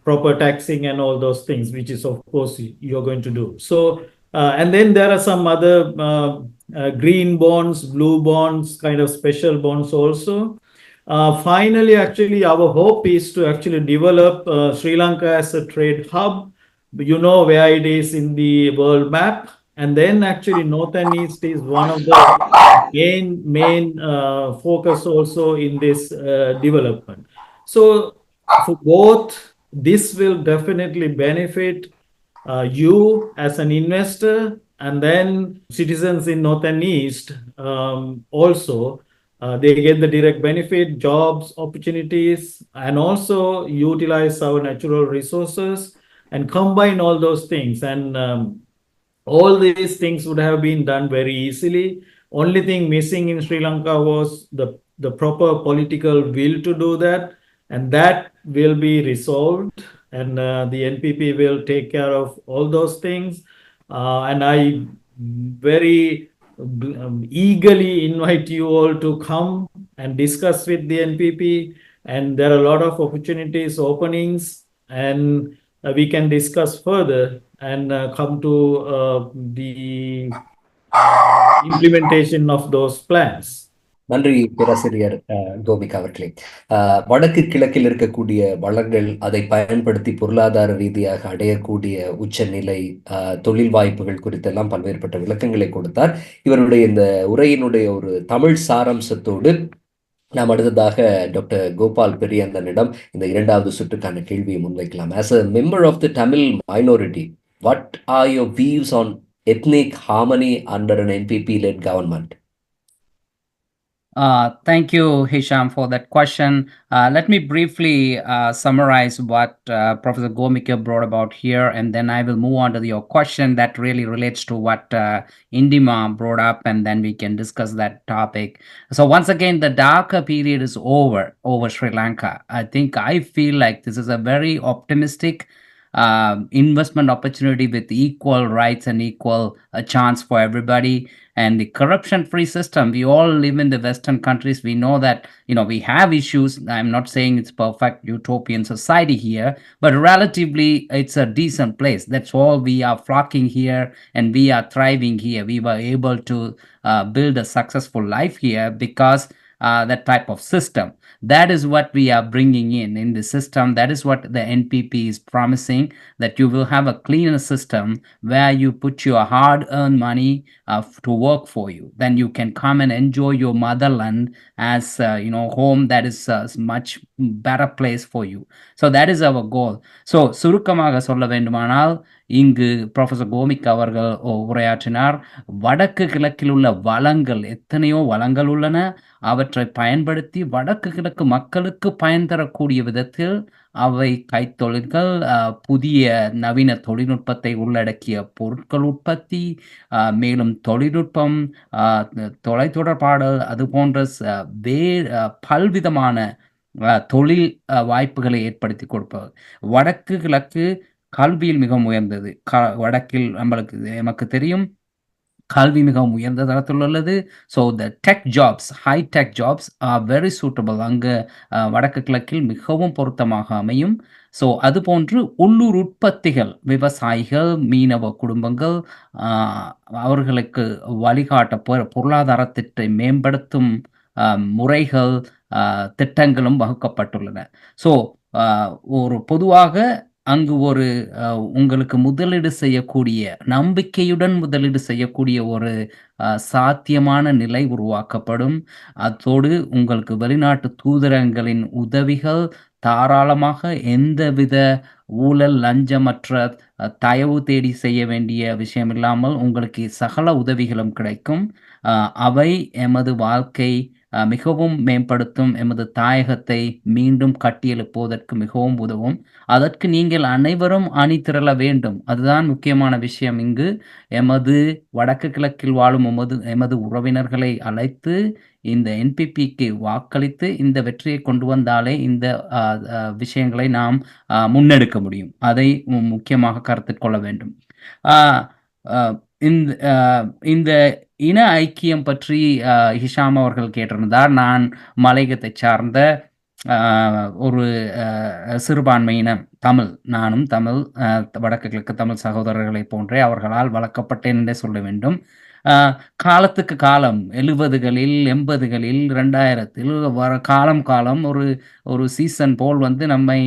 proper taxing and all those things, which is of course you're going to do. So and then there are some other green bonds, blue bonds, kind of special bonds also. Finally, actually, our hope is to actually develop Sri Lanka as a trade hub. You know where it is in the world map. And then actually North and East is one of the main focus also in this development. So for both, this will definitely benefit you as an investor, and then citizens in North and East also. They get the direct benefit, jobs, opportunities, and also utilize our natural resources and combine all those things. And all these things would have been done very easily. Only thing missing in Sri Lanka was the proper political will to do that, and that will be resolved. And the NPP will take care of all those things. And I very eagerly invite you all to come and discuss with the NPP. And there are a lot of opportunities, openings, and we can discuss further and come to the implementation of those plans. நன்றி பேராசிரியர் கோமிகா அவர்களே. வடக்கு கிழக்கில் இருக்கக்கூடிய வளங்கள், அதை பயன்படுத்தி பொருளாதார ரீதியாக அடையக்கூடிய உச்சநிலை, தொழில் வாய்ப்புகள் குறித்தெல்லாம் பல்வேறுபட்ட விளக்கங்களை கொடுத்தார். இவருடைய இந்த உரையினுடைய ஒரு தமிழ் சாராம்சத்தோடு நாம் அடுத்ததாக டாக்டர் கோபால் பெரியண்ணனிடம் இந்த இரண்டாவது சுற்றுக்கான கேள்வியை முன்வைக்கலாம். As a member of the Tamil minority, what are your views on ethnic harmony under an NPP-led government? Thank you, Hisham, for that question. Let me briefly summarize what Professor Gomika brought about here, and then I will move on to your question that really relates to what Indima brought up, and then we can discuss that topic. So once again, the darker period is over Sri Lanka. I feel like this is a very optimistic investment opportunity with equal rights and equal chance for everybody. And the corruption-free system, we all live in the Western countries. We know that, we have issues. I'm not saying it's perfect utopian society here, but relatively it's a decent place. That's all. We are flocking here and we are thriving here. We were able to build a successful life here because that type of system. That is what we are bringing in the system. That is what the NPP is promising, that you will have a cleaner system where you put your hard-earned money to work for you. Then you can come and enjoy your motherland as home. That is a much better place for you. So that is our goal. So சுருக்கமாக சொல்ல வேண்டுமானால், இங்கு professor கோமிகா அவர்கள் உரையாற்றினார். வடக்கு கிழக்கில் உள்ள வளங்கள், எத்தனையோ வளங்கள் உள்ளன. அவற்றை பயன்படுத்தி வடக்கு கிழக்கு மக்களுக்கு பயன் தரக்கூடிய விதத்தில் அவை கைத்தொழில்கள், புதிய நவீன தொழில்நுட்பத்தை உள்ளடக்கிய பொருட்கள் உற்பத்தி, மேலும் தொழில்நுட்பம், தொலைத்தொடர்பாடல், அது போன்ற பல்விதமான தொழில் வாய்ப்புகளை ஏற்படுத்தி கொடுப்பது. வடக்கு கிழக்கு கல்வியில் மிகவும் உயர்ந்தது. வடக்கில் நமக்கு தெரியும் கல்வி மிகவும் உயர்ந்த தரத்தில் உள்ளது. So the tech jobs, high tech jobs are very suitable. அங்கே வடக்கு கிழக்கில் மிகவும் பொருத்தமாக அமையும். ஸோ அதுபோன்று உள்ளூர் உற்பத்திகள், விவசாயிகள், மீனவ குடும்பங்கள், அவர்களுக்கு வழிகாட்ட பொருளாதாரத்தை மேம்படுத்தும் முறைகள், திட்டங்களும் வகுக்கப்பட்டுள்ளன. ஸோ ஒரு பொதுவாக அங்கு ஒரு உங்களுக்கு முதலீடு செய்யக்கூடிய, நம்பிக்கையுடன் முதலீடு செய்யக்கூடிய ஒரு சாத்தியமான நிலை உருவாக்கப்படும். அத்தோடு உங்களுக்கு வெளிநாட்டு தூதரகங்களின் உதவிகள் தாராளமாக எந்தவித ஊழல், லஞ்சமற்ற தயவு தேடி செய்ய வேண்டிய விஷயம் இல்லாமல் உங்களுக்கு சகல உதவிகளும் கிடைக்கும். அவை எமது வாழ்க்கை மிகவும் மேம்படுத்தும். எமது தாயகத்தை மீண்டும் கட்டியெழுப்புவதற்கு மிகவும் உதவும். அதற்கு நீங்கள் அனைவரும் அணிதிரள வேண்டும். அதுதான் முக்கியமான விஷயம். இங்கு எமது வடக்கு கிழக்கில் வாழும் எமது உறவினர்களை அழைத்து இந்த என்பிபிக்கு வாக்களித்து இந்த வெற்றியை கொண்டு வந்தாலே இந்த விஷயங்களை நாம் முன்னெடுக்க முடியும். அதை முக்கியமாக கருத்தில் கொள்ள வேண்டும். இந்த இன ஐக்கியம் பற்றி ஹிஷாம் அவர்கள் கேட்டிருந்தார். நான் மலையகத்தை சார்ந்த ஒரு சிறுபான்மையினம் தமிழ். நானும் தமிழ், வடக்கு கிழக்கு தமிழ் சகோதரர்களை போன்றே அவர்களால் வளர்க்கப்பட்டேன் என்றே சொல்ல வேண்டும். காலத்துக்கு காலம் 70களில் 80களில் 2000ல் வர காலம் ஒரு சீசன் போல் வந்து நம்மை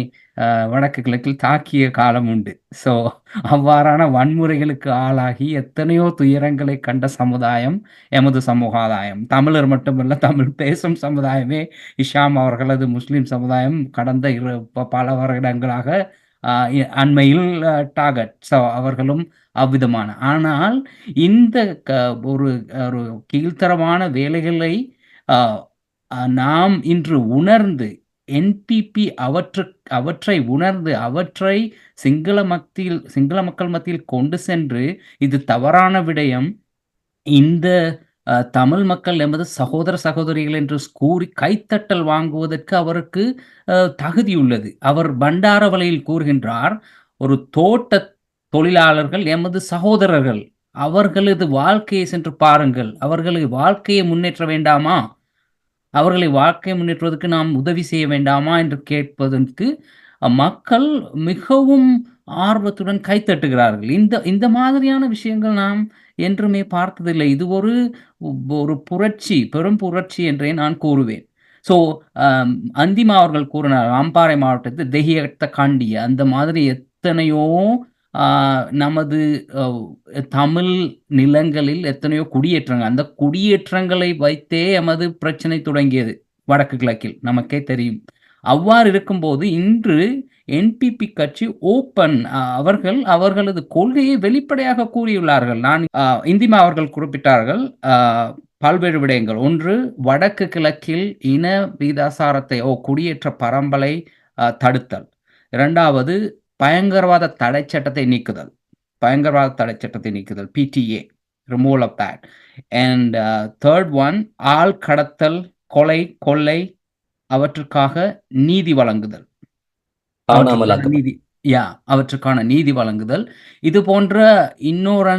வடக்கு கிழக்கில் தாக்கிய காலம் உண்டு. ஸோ அவ்வாறான வன்முறைகளுக்கு ஆளாகி எத்தனையோ துயரங்களை கண்ட சமுதாயம் எமது சமுதாயம். தமிழர் மட்டுமல்ல, தமிழ் பேசும் சமுதாயமே. இஷாம் அவர்களது முஸ்லிம் சமுதாயம் கடந்த பல வருடங்களாக அண்மையில் டார்கெட். ஸோ அவர்களும் அவ்விதமான. ஆனால் இந்த ஒரு கீழ்த்தரமான வேலைகளை நாம் இன்று உணர்ந்து, என்பிபி அவற்றை உணர்ந்து அவற்றை சிங்கள மக்கள் மத்தியில் கொண்டு சென்று, இது தவறான விடயம், இந்த தமிழ் மக்கள் எமது சகோதர சகோதரிகள் என்று கூறி கைத்தட்டல் வாங்குவதற்கு அவருக்கு தகுதி உள்ளது. அவர் பண்டாரவளையில் கூறுகின்றார், ஒரு தோட்ட தொழிலாளர்கள் எமது சகோதரர்கள், அவர்களது வாழ்க்கையை சென்று பாருங்கள், அவர்களது வாழ்க்கையை முன்னேற்ற வேண்டாமா, அவர்களை வாழ்க்கையை முன்னேற்றுவதற்கு நாம் உதவி செய்ய வேண்டாமா என்று கேட்பதற்கு மக்கள் மிகவும் ஆர்வத்துடன் கைத்தட்டுகிறார்கள். இந்த மாதிரியான விஷயங்கள் நாம் என்றுமே பார்த்ததில்லை. இது ஒரு புரட்சி, பெரும் புரட்சி என்றே நான் கூறுவேன். ஸோ அந்திமா அவர்கள் கூறினார், அம்பாறை மாவட்டத்தில் தெஹியத்த காண்டிய, அந்த மாதிரி எத்தனையோ நமது தமிழ் நிலங்களில் எத்தனையோ குடியேற்றங்கள், அந்த குடியேற்றங்களை வைத்தே எமது பிரச்சனை தொடங்கியது வடக்கு கிழக்கில், நமக்கே தெரியும். அவ்வாறு இருக்கும்போது இன்று என்பிபி கட்சி ஓப்பன், அவர்களது கொள்கையை வெளிப்படையாக கூறியுள்ளார்கள். இந்திமா அவர்கள் குறிப்பிட்டார்கள் பல்வேறு விடயங்கள். ஒன்று, வடக்கு கிழக்கில் இன விகிதாசாரத்தை குடியேற்ற பரம்பலை தடுத்தல். இரண்டாவது, பயங்கரவாத தடை சட்டத்தை நீக்குதல், PTA, removal of that. And third one, ஆள் கடத்தல், கொலை, கொள்ளை, அவற்றுக்காக நீதி வழங்குதல், அவற்றுக்கான நீதி வழங்குதல். இது போன்ற இன்னொரு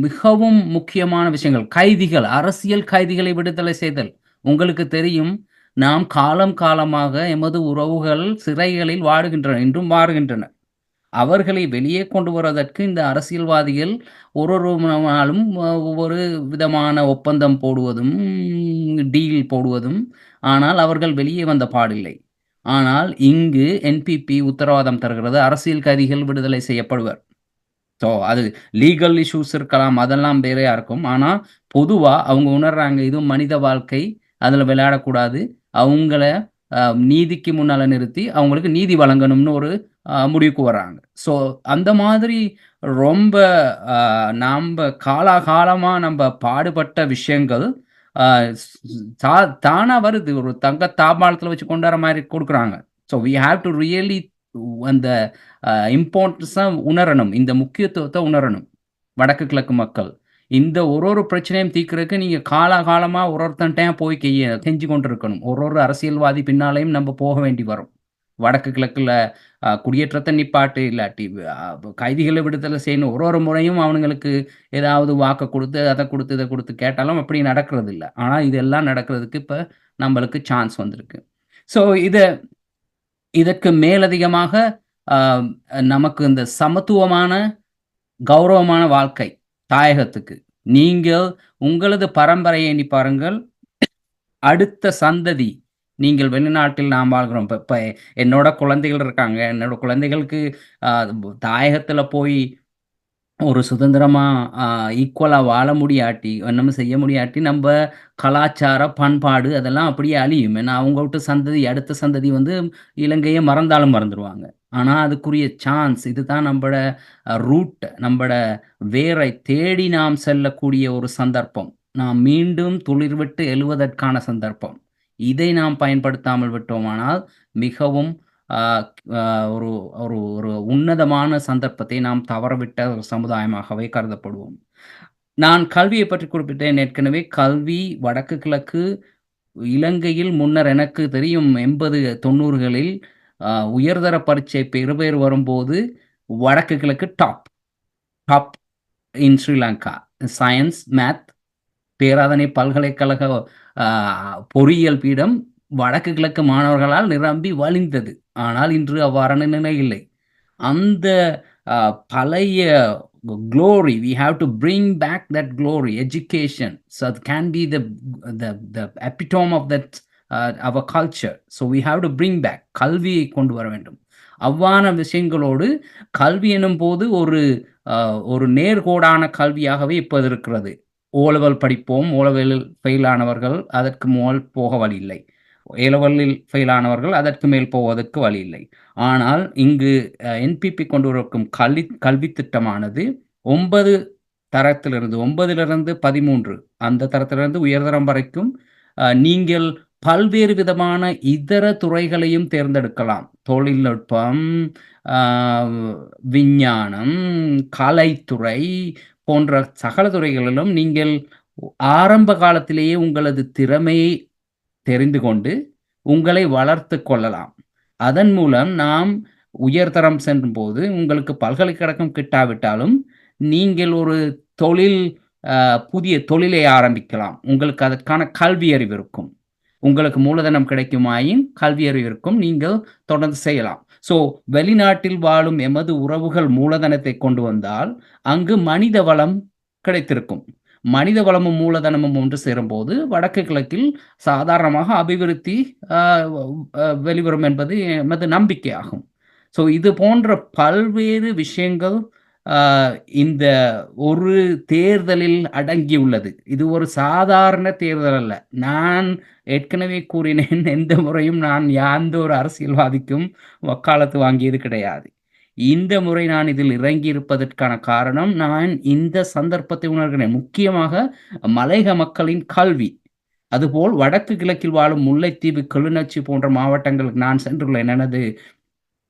மிகவும் முக்கியமான விஷயங்கள், கைதிகள், அரசியல் கைதிகளை விடுதலை செய்தல். உங்களுக்கு தெரியும், நாம் காலமாக எமது உறவுகள் சிறைகளில் வாடுகின்றன, இன்றும் வாடுகின்றன. அவர்களை வெளியே கொண்டு வருவதற்கு இந்த அரசியல்வாதிகள் ஒரு நாளும் ஒவ்வொரு விதமான ஒப்பந்தம் போடுவதும், டீல் போடுவதும், ஆனால் அவர்கள் வெளியே வந்த பாடில்லை. ஆனால் இங்கு என்பிபி உத்தரவாதம் தருகிறது, அரசியல் கைதிகள் விடுதலை செய்யப்படுவர். ஸோ அது லீகல் இஷ்யூஸ் இருக்கலாம், அதெல்லாம் வேறையா இருக்கும். ஆனால் பொதுவாக அவங்க உணர்றாங்க, இது மனித வாழ்க்கை, அதில் விளையாடக்கூடாது, அவங்கள நீதிக்கு முன்னால நிறுத்தி அவங்களுக்கு நீதி வழங்கணும்னு ஒரு முடிவுக்கு வர்றாங்க. ஸோ அந்த மாதிரி ரொம்ப நம்ப காலாகாலமா நம்ப பாடுபட்ட விஷயங்கள் தானா வருது. ஒரு தங்க தாம்பாளத்துல வச்சு கொண்டாடுற மாரி குடுக்குறாங்க. So we have to really அந்த இம்பார்ட்டன்ஸா உணரணும். இந்த முக்கியத்துவத்த உணரணும். வடக்கு கிழக்கு மக்கள். இந்த ஒரு பிரச்சனையும் தீர்க்கிறதுக்கு நீங்க காலாகாலமா ஒருத்தன்ட்டயும் போய் கெஞ்சி கொண்டு இருக்கணும். ஒரு அரசியல்வாதி பின்னாலயும் நம்ப போக வேண்டி வரும். வடக்கு கிழக்குல குடியேற்றத்த நிப்பாட்டு, இல்லாட்டி கைதிகள விடுதலை செய்யணும். ஒரு முறையும் அவனுங்களுக்கு ஏதாவது வாக்க குடுத்து, அத குடுத்து, இத குடுத்து கேட்டாலும் அப்படி நடக்கிறதில்ல. ஆனா இதெல்லாம் நடக்கிறதுக்கு இப்ப நம்பளுக்கு சான்ஸ் வந்திருக்கு. ஸோ இதற்கு மேலதிகமாக அ நமக்கு இந்த சமத்துவமான, கௌரவமான வாழ்க்கை தாயகத்துக்கு. நீங்கள் உங்களது பரம்பரையை எண்ணிப் பாருங்கள். அடுத்த சந்ததி நீங்கள் வெளிநாட்டில் நாம் வாழ்கிறோம். இப்ப இப்ப என்னோட குழந்தைகள் இருக்காங்க. என்னோட குழந்தைகளுக்கு அ தாயகத்துல போய் ஒரு சுதந்திரமா ஈக்குவலா வாழ முடியாட்டி, ஒண்ணும் செய்ய முடியாட்டி, நம்ப கலாச்சார, பண்பாடு அதெல்லாம் அப்படியே அழியும். ஏன்னா, அவங்க விட்டு சந்ததி அடுத்த சந்ததி வந்து இலங்கைய மறந்தாலும் மறந்துருவாங்க. ஆனா, அதுக்குரிய சான்ஸ் இதுதான் நம்பட ரூட், நம்பட வேரை தேடி நாம் செல்லக்கூடிய ஒரு சந்தர்ப்பம். நாம் மீண்டும் துளிர்விட்டு எழுவதற்கான சந்தர்ப்பம். இதை நாம் பயன்படுத்தாமல் விட்டோமானால், மிகவும் அ அ ஒரு ஒரு ஒரு உன்னதமான சந்தர்ப்பத்தை நாம் தவறவிட்ட ஒரு சமுதாயமாகவே கருதப்படுவோம். நான் கல்வியைப் பற்றி குறிப்பிட்டேன் ஏற்கனவே. கல்வி வடக்கு கிழக்கு இலங்கையில் முன்னர் எனக்கு தெரியும் 80, 90களில் அ உயர்தர பரீட்சை பெறுபேறு வரும்போது வடக்கு கிழக்கு டாப் இன் ஸ்ரீலங்கா. சயன்ஸ், மேத் பேராதனை பல்கலைக்கழக அ பொறியியல் பீடம் வடக்கு கிழக்கு மாணவர்களால் நிரம்பி வழிந்தது. ஆனால் இன்று அவ்வாறான நிலை இல்லை. அந்த பழைய glory, we have to bring back that glory, education. So it can be the epitome of that our culture. So we have to bring back. கல்வியை கொண்டு வர வேண்டும். அவ்வாறான விஷயங்களோடு கல்வி எனும்போது ஒரு நேர்கோடான கல்வியாகவே இப்போது இருக்கிறது. ஓ-லெவல் படிப்போம். ஓ-லெவலில் ஃபெயில் ஆனவர்கள் அதற்கு மேல் போக வழி இல்லை. ஏ-லெவலில் ஃபெயில் ஆனவர்கள் அதற்கு மேல் போவதற்கு வழி இல்லை. ஆனால் இங்கு என்பிபி கொண்டு வரும் கல்வித் திட்டமானது 9 தரத்திலிருந்து 9லிருந்து 13 அந்த தரத்திலிருந்து உயர்தரம் வரைக்கும் நீங்கள் பல்வேறு விதமான இதர துறைகளையும் தேர்ந்தெடுக்கலாம். தொழில்நுட்பம், விஞ்ஞானம், கலைத்துறை போன்ற சகல துறைகளிலும் நீங்கள் ஆரம்ப காலத்திலேயே உங்களது திறமையை தெரிந்து கொண்டு உங்களை வளர்த்துக் கொள்ளலாம். அதன் மூலம் நாம் உயர்தரம் செல்லும்போது உங்களுக்கு பல்கலைக்கழகம் கிட்டாவிட்டாலும் நீங்கள் ஒரு புதிய தொழிலை ஆரம்பிக்கலாம். உங்களுக்கு அதற்கான கல்வி அறிவு இருக்கும். உங்களுக்கு மூலதனம் கிடைக்குமாயின் கல்வி அறிவு இருக்கும். நீங்கள் தொடர்ந்து செய்யலாம். ஸோ வெளிநாட்டில் வாழும் எமது உறவுகள் மூலதனத்தை கொண்டு வந்தால் அங்கு மனித வளம் கிடைத்திருக்கும். மனித வளமும் மூலதனமும் ஒன்று சேரும்போது வடக்கு கிழக்கில் சாதாரணமாக அபிவிருத்தி வெளிவரும் என்பது எமது நம்பிக்கையாகும். ஸோ இது போன்ற பல்வேறு விஷயங்கள் இந்த ஒரு தேர்தலில் அடங்கியுள்ளது. இது ஒரு சாதாரண தேர்தல் அல்ல. நான் ஏற்கனவே கூறினேன், எந்த முறையும் நான் எந்த ஒரு அரசியல்வாதிக்கும் வக்காலத்து வாங்கியது கிடையாது. இந்த முறை நான் இதில் இறங்கி இருப்பதற்கான காரணம், நான் இந்த சந்தர்ப்பத்தை உணர்கிறேன். முக்கியமாக மலையக மக்களின் கல்வி. அதுபோல் வடக்கு கிழக்கில் வாழும் முல்லைத்தீவு, கிளிநொச்சி போன்ற மாவட்டங்களுக்கு நான் சென்றுள்ளேன். எனது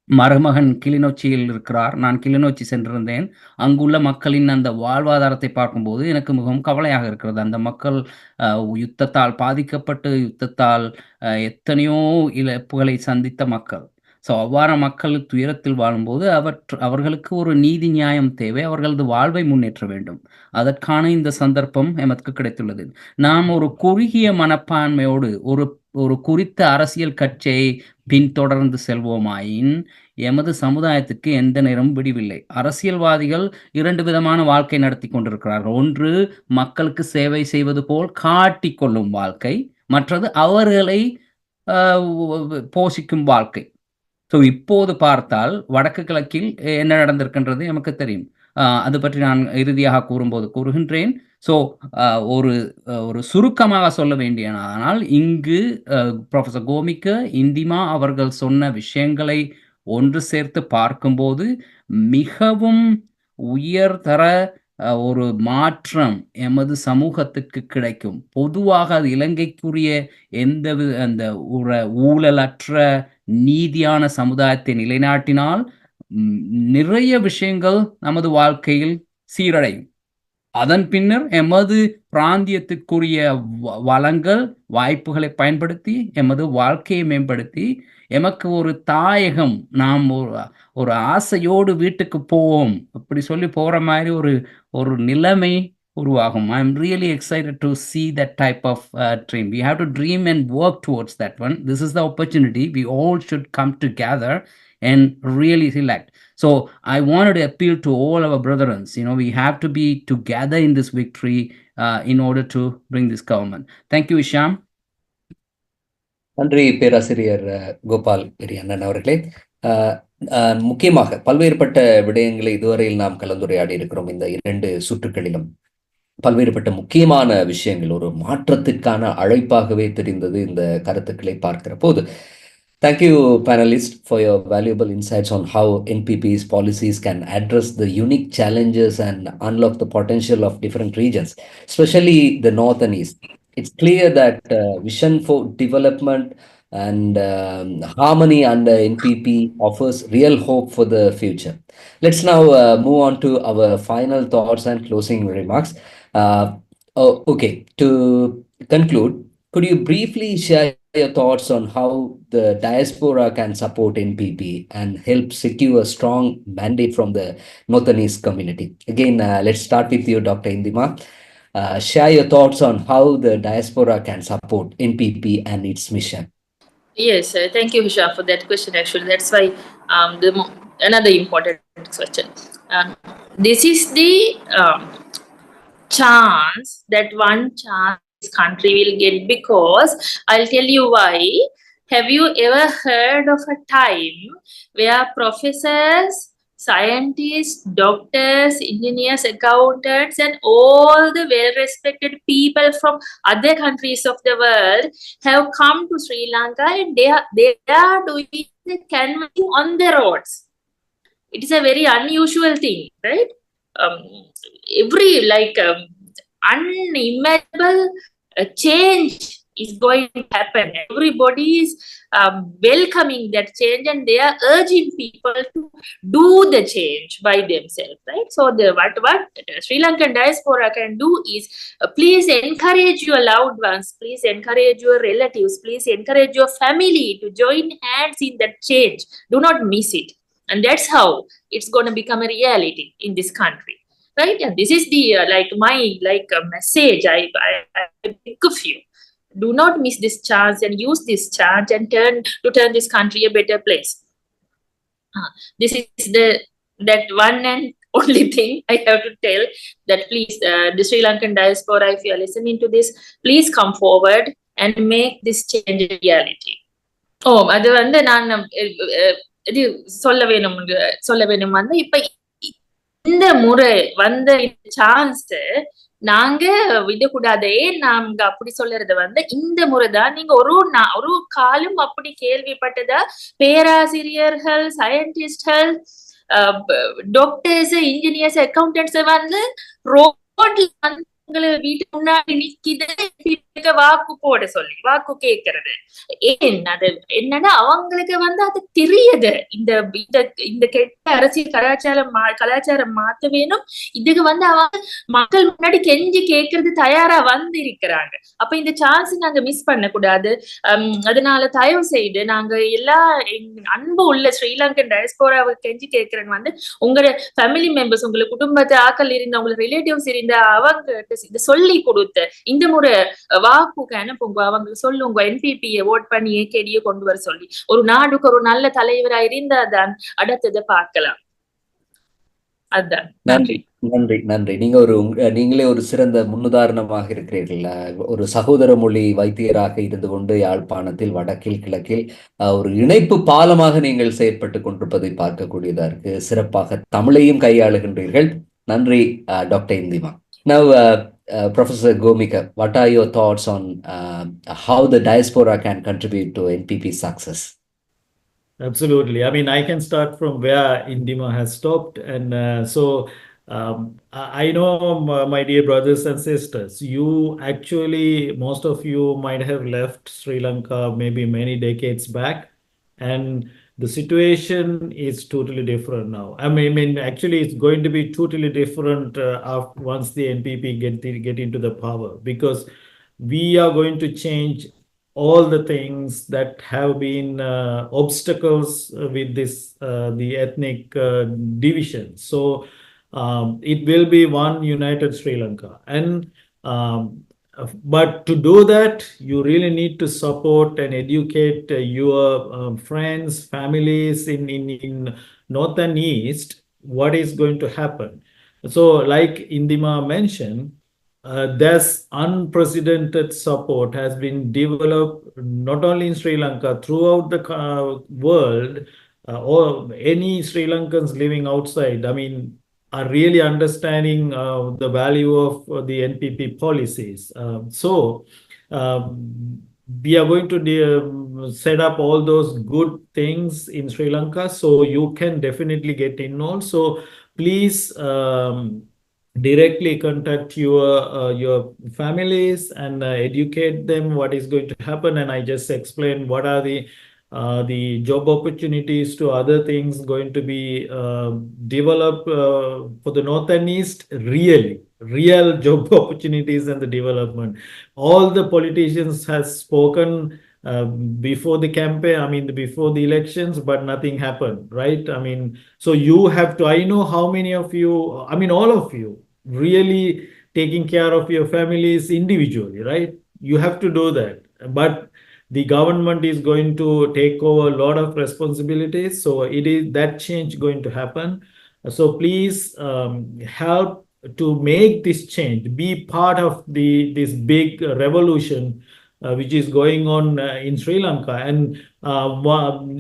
மருமகன் கிளிநொச்சியில் இருக்கிறார். நான் கிளிநொச்சி சென்றிருந்தேன். அங்குள்ள மக்களின் அந்த வாழ்வாதாரத்தை பார்க்கும்போது எனக்கு மிகவும் கவலையாக இருக்கிறது. அந்த மக்கள் யுத்தத்தால் பாதிக்கப்பட்டு, யுத்தத்தால் எத்தனையோ இழப்புகளை சந்தித்த மக்கள். ஸோ அவ்வாறான மக்கள் துயரத்தில் வாழும்போது அவர்களுக்கு ஒரு நீதி நியாயம் தேவை. அவர்களது வாழ்வை முன்னேற்ற வேண்டும். அதற்கான இந்த சந்தர்ப்பம் எமக்கு கிடைத்துள்ளது. நாம் ஒரு குறுகிய மனப்பான்மையோடு ஒரு குறித்த அரசியல் கட்சியை பின்தொடர்ந்து செல்வோமாயின் எமது சமுதாயத்துக்கு எந்த நேரமும் விடிவில்லை. அரசியல்வாதிகள் 2 விதமான வாழ்க்கை நடத்தி கொண்டிருக்கிறார்கள். ஒன்று மக்களுக்கு சேவை செய்வது போல் காட்டிக்கொள்ளும் வாழ்க்கை, மற்றது அவர்களை போஷிக்கும் வாழ்க்கை. ஸோ இப்போது பார்த்தால் வடக்கு கிழக்கில் என்ன நடந்திருக்கின்றது எமக்கு தெரியும். அது பற்றி நான் இறுதியாக கூறுகின்றேன். ஸோ ஒரு சுருக்கமாக சொல்ல வேண்டியனால் இங்கு ப்ரொஃபஸர் கோமிக இந்திமா அவர்கள் சொன்ன விஷயங்களை ஒன்று சேர்த்து பார்க்கும்போது மிகவும் உயர்தர ஒரு மாற்றம் எமது சமூகத்துக்கு கிடைக்கும். பொதுவாக அது இலங்கைக்குரிய அந்த ஊழலற்ற நீதியான சமுதாயத்தை நிலைநாட்டினால் நிறைய விஷயங்கள் நமது வாழ்க்கையில் சீரடையும். அதன் பின்னர் எமது பிராந்தியத்துக்குரிய வளங்கள் வாய்ப்புகளை பயன்படுத்தி எமது வாழ்க்கையை மேம்படுத்தி எமக்கு ஒரு தாயகம், நாம் ஒரு ஆசையோடு வீட்டுக்கு போவோம் அப்படி சொல்லி போற மாதிரி ஒரு நிலைமை உருவாகும். I am really excited to see that type of dream. We have to dream and work towards that one. This is the opportunity. We all should come together and really select. So I wanted to appeal to all our brethren. We have to be together in this victory in order to bring this government. Thank you, Isham. நன்றி பேராசிரியர் கோபால் பெரியண்ணன் அவர்களே. முக்கியமாக பல்வேறுபட்ட விடயங்களை இதுவரையில் நாம் கலந்துரையாடி இருக்கிறோம். இந்த 2 சுற்றுகளிலும் பல்வேறுபட்ட முக்கியமான விஷயங்கள் ஒரு மாற்றத்துக்கான அழைப்பாகவே தெரிந்தது இந்த கருத்துக்களை பார்க்கிற போது. Thank you, panelists, for your valuable insights on how NPP's policies can address the unique challenges and unlock the potential of different regions, especially the North and East. It's clear that vision for development and harmony under NPP offers real hope for the future. Let's now move on to our final thoughts and closing remarks. Okay, to conclude, could you briefly share your thoughts on how the diaspora can support NPP and help secure a strong mandate from the North and East community? Again, let's start with you, Dr. Indima. Share your thoughts on how the diaspora can support NPP and its mission. Yes, thank you, Hisha, for that question. Actually, that's why another important question. This is the chance, that one chance this country will get, because I'll tell you why. Have you ever heard of a time where professors, scientists, doctors, engineers, accountants, and all the well-respected people from other countries of the world have come to Sri Lanka and they are doing the canvassing on the roads? It is a very unusual thing, right? Every unimaginable change is going to happen. Everybody is welcoming that change, and they are urging people to do the change by themselves, right? So what Sri Lankan diaspora can do is please encourage your loved ones, please encourage your relatives, please encourage your family to join hands in that change. Do not miss it. And that's how it's going to become a reality in this country, right? And this is the my message I think of you. Do not miss this chance and use this chance and turn this country a better place. This is that one and only thing I have to tell, that please, the Sri Lankan diaspora, if you are listening to this, please come forward and make this change a reality. அது வந்து நான் இது சொல்ல வேணும் வந்து, இப்ப இந்த முறை வந்த சான்ஸ் நாங்க விடக்கூடாதே. நாங்க அப்படி சொல்றது வந்து, இந்த முறைதான் நீங்க ஒரு காலம் அப்படி கேள்விப்பட்டதா பேராசிரியர்கள், சயின்டிஸ்ட்கள், டாக்டர்ஸ், இன்ஜினியர்ஸ், அக்கௌண்டன்ட்ஸ் வந்து ரோட்ல வீட்டுக்கு முன்னாடி நிக்கிது வாக்கு போட சொல்லி வாக்கு கேட்கறது. அது என்னன்னா, அவங்களுக்கு வந்து அது தெரியுது, இந்த கெட்ட அரசியல் கலாச்சாரம் மாத்த வேணும். இதுக்கு வந்து அவங்க மக்கள் முன்னாடி கெஞ்சி கேட்கறது தயாரா வந்து இருக்கிறாங்க. அப்ப இந்த சான்ஸ் நாங்க மிஸ் பண்ண கூடாது. அதனால தயவு செய்து நாங்க எல்லா அன்பு உள்ள ஸ்ரீலங்கன் டயஸ்போராவை கெஞ்சி கேட்கறேன்னு வந்து, உங்களோட ஃபேமிலி மெம்பர்ஸ், உங்களுக்கு குடும்பத்தை ஆக்கள் இருந்த, உங்களுக்கு ரிலேட்டிவ்ஸ் இருந்த, அவங்க இதை சொல்லி கொடுத்து இந்த முறை வாக்குக்கு அனுப்புங்க. அவங்க சொல்லுங்க, என்பிபியை ஓட் பண்ணி ஏகேடியை கொண்டு வர சொல்லி. ஒரு நாடுக்கு ஒரு நல்ல தலைவரா இருந்தாதான் அடுத்ததை பார்க்கலாம். அதுதான். நன்றி நன்றி நன்றி. நீங்களே ஒரு சிறந்த முன்னுதாரணமாக இருக்கிறீர்கள். ஒரு சகோதர மொழி வைத்தியராக இருந்து கொண்டு யாழ்ப்பாணத்தில் வடக்கில் கிழக்கில் ஒரு இணைப்பு பாலமாக நீங்கள் செயற்பட்டு கொண்டிருப்பதை பார்க்கக்கூடியதா இருக்கு. சிறப்பாக தமிழையும் கையாளுகின்றீர்கள். நன்றி doctor இந்திமா. Now, Professor Gomika, what are your thoughts on how the diaspora can contribute to NPP's success? Absolutely. I mean, I can start from where Indima has stopped. And I know, my dear brothers and sisters, you actually, most of you might have left Sri Lanka maybe many decades back. And the situation is totally different now. I mean, actually, it's going to be totally different once the NPP get into the power, because we are going to change all the things that have been obstacles with this the ethnic division. So it will be one united Sri Lanka. And but to do that, you really need to support and educate your friends, families in north and east, what is going to happen. So like Indima mentioned, there's unprecedented support has been developed not only in Sri Lanka, throughout the world, or any Sri Lankans living outside, I mean, are really understanding the value of the NPP policies. We are going to set up all those good things in Sri Lanka, so you can definitely get involved. So please directly contact your families and educate them what is going to happen. And I just explained what are the job opportunities to other things going to be developed for the north and east. Real job opportunities and the development. All the politicians has spoken before the campaign, I mean, before the elections, but nothing happened, right? I mean, so you have to, I know how many of you, I mean, all of you really taking care of your families individually, right? You have to do that. But the government is going to take over a lot of responsibilities. So it is that change going to happen. So please help to make this change, be part of this big revolution which is going on in Sri Lanka. And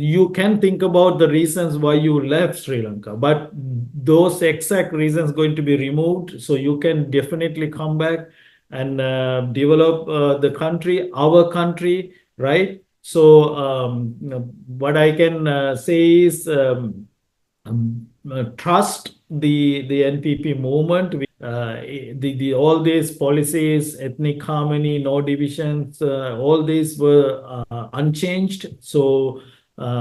you can think about the reasons why you left Sri Lanka, but those exact reasons going to be removed, so you can definitely come back and develop the country, our country, right? So what I can say is trust the NPP movement. All these policies, ethnic harmony, no divisions, all these were unchanged. So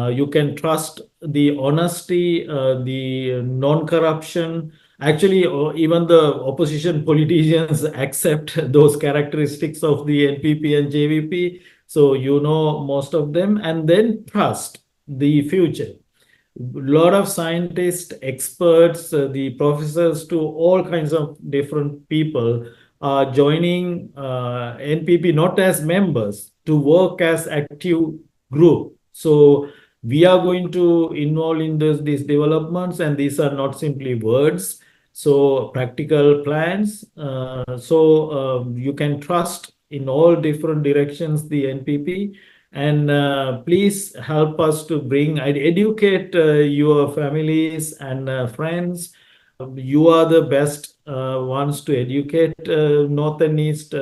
you can trust the honesty, the non-corruption. Actually, even the opposition politicians accept those characteristics of the NPP and JVP. So you know most of them, and then trust the future. Lot of scientists, experts, the professors, to all kinds of different people are joining NPP not as members, to work as active group. So we are going to involve in these developments, and these are not simply words. So practical plans. You can trust in all different directions the NPP. And please help us to educate your families and friends. You are the best ones to educate north and east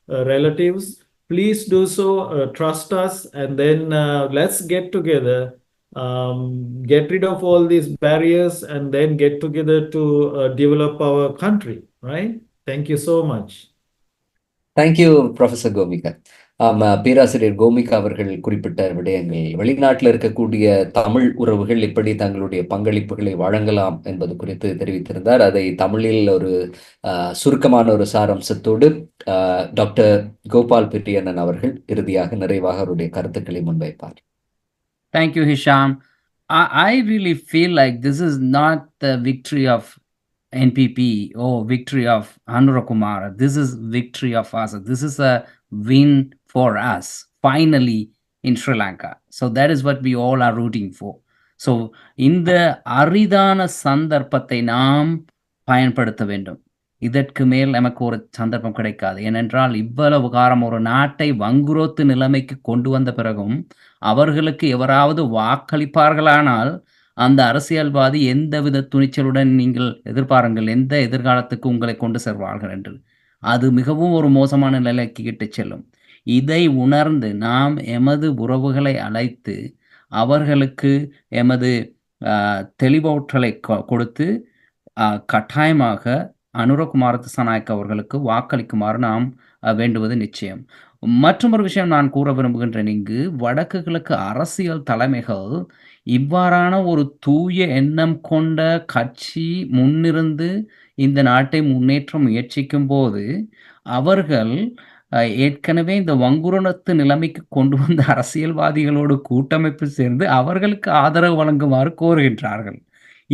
relatives. Please do so, trust us, and then let's get together, get rid of all these barriers, and then get together to develop our country, right? Thank you so much. Thank you professor Komika. பேராசிரியர் கோமிகா அவர்கள் குறிப்பிட்ட விடயங்கள், வெளிநாட்டில் இருக்கக்கூடிய தமிழ் உறவுகள் எப்படி தங்களுடைய பங்களிப்புகளை வழங்கலாம் என்பது குறித்து தெரிவித்திருந்தார். அதை தமிழில் ஒரு சுருக்கமான ஒரு சாரம்சத்தோடு டாக்டர் கோபால் பெரியண்ணன் அவர்கள் இறுதியாக நிறைவாக அவருடைய கருத்துக்களை முன்வைப்பார். Thank you, Hisham. I really feel like this is not the victory of NPP or victory of Anurakumara. This is victory of us. This is a win for us, finally, in Sri Lanka. So that is what we all are rooting for. So இந்த அரிதான சந்தர்ப்பத்தை நாம் பயன்படுத்த வேண்டும். இதற்கு மேல் நமக்கு ஒரு சந்தர்ப்பம் கிடைக்காது. ஏனென்றால் இவ்வளவு காலம் ஒரு நாட்டை வங்குரோத்து நிலைமைக்கு கொண்டு வந்த பிறகும் அவர்களுக்கு எவராவது வாக்களிப்பார்களானால் அந்த அரசியல்வாதி எந்தவித துணிச்சலுடன் நீங்கள் எதிர்பாருங்கள் எந்த எதிர்காலத்துக்கு உங்களை கொண்டு செல்வார்கள் என்று. அது மிகவும் ஒரு மோசமான நிலைக்கு இட்டுச் செல்லும். இதை உணர்ந்து நாம் எமது உறவுகளை அழைத்து அவர்களுக்கு எமது தெளிவூட்டலை கொடுத்து கட்டாயமாக அனுரகுமார திசாநாயக்க அவர்களுக்கு வாக்களிக்குமாறு நாம் வேண்டுவது நிச்சயம். மற்றொரு விஷயம் நான் கூற விரும்புகின்றேன். இங்கு வடக்கு கிழக்கு அரசியல் தலைமைகள் இவ்வாறான ஒரு தூய எண்ணம் கொண்ட கட்சி முன்னிருந்து இந்த நாட்டை முன்னேற்ற முயற்சிக்கும்போது, அவர்கள் ஏற்கனவே இந்த வங்குரோணத்து நிலைமைக்கு கொண்டு வந்த அரசியல்வாதிகளோடு கூட்டமைப்பு சேர்ந்து அவர்களுக்கு ஆதரவு வழங்குமாறு கோருகின்றார்கள்.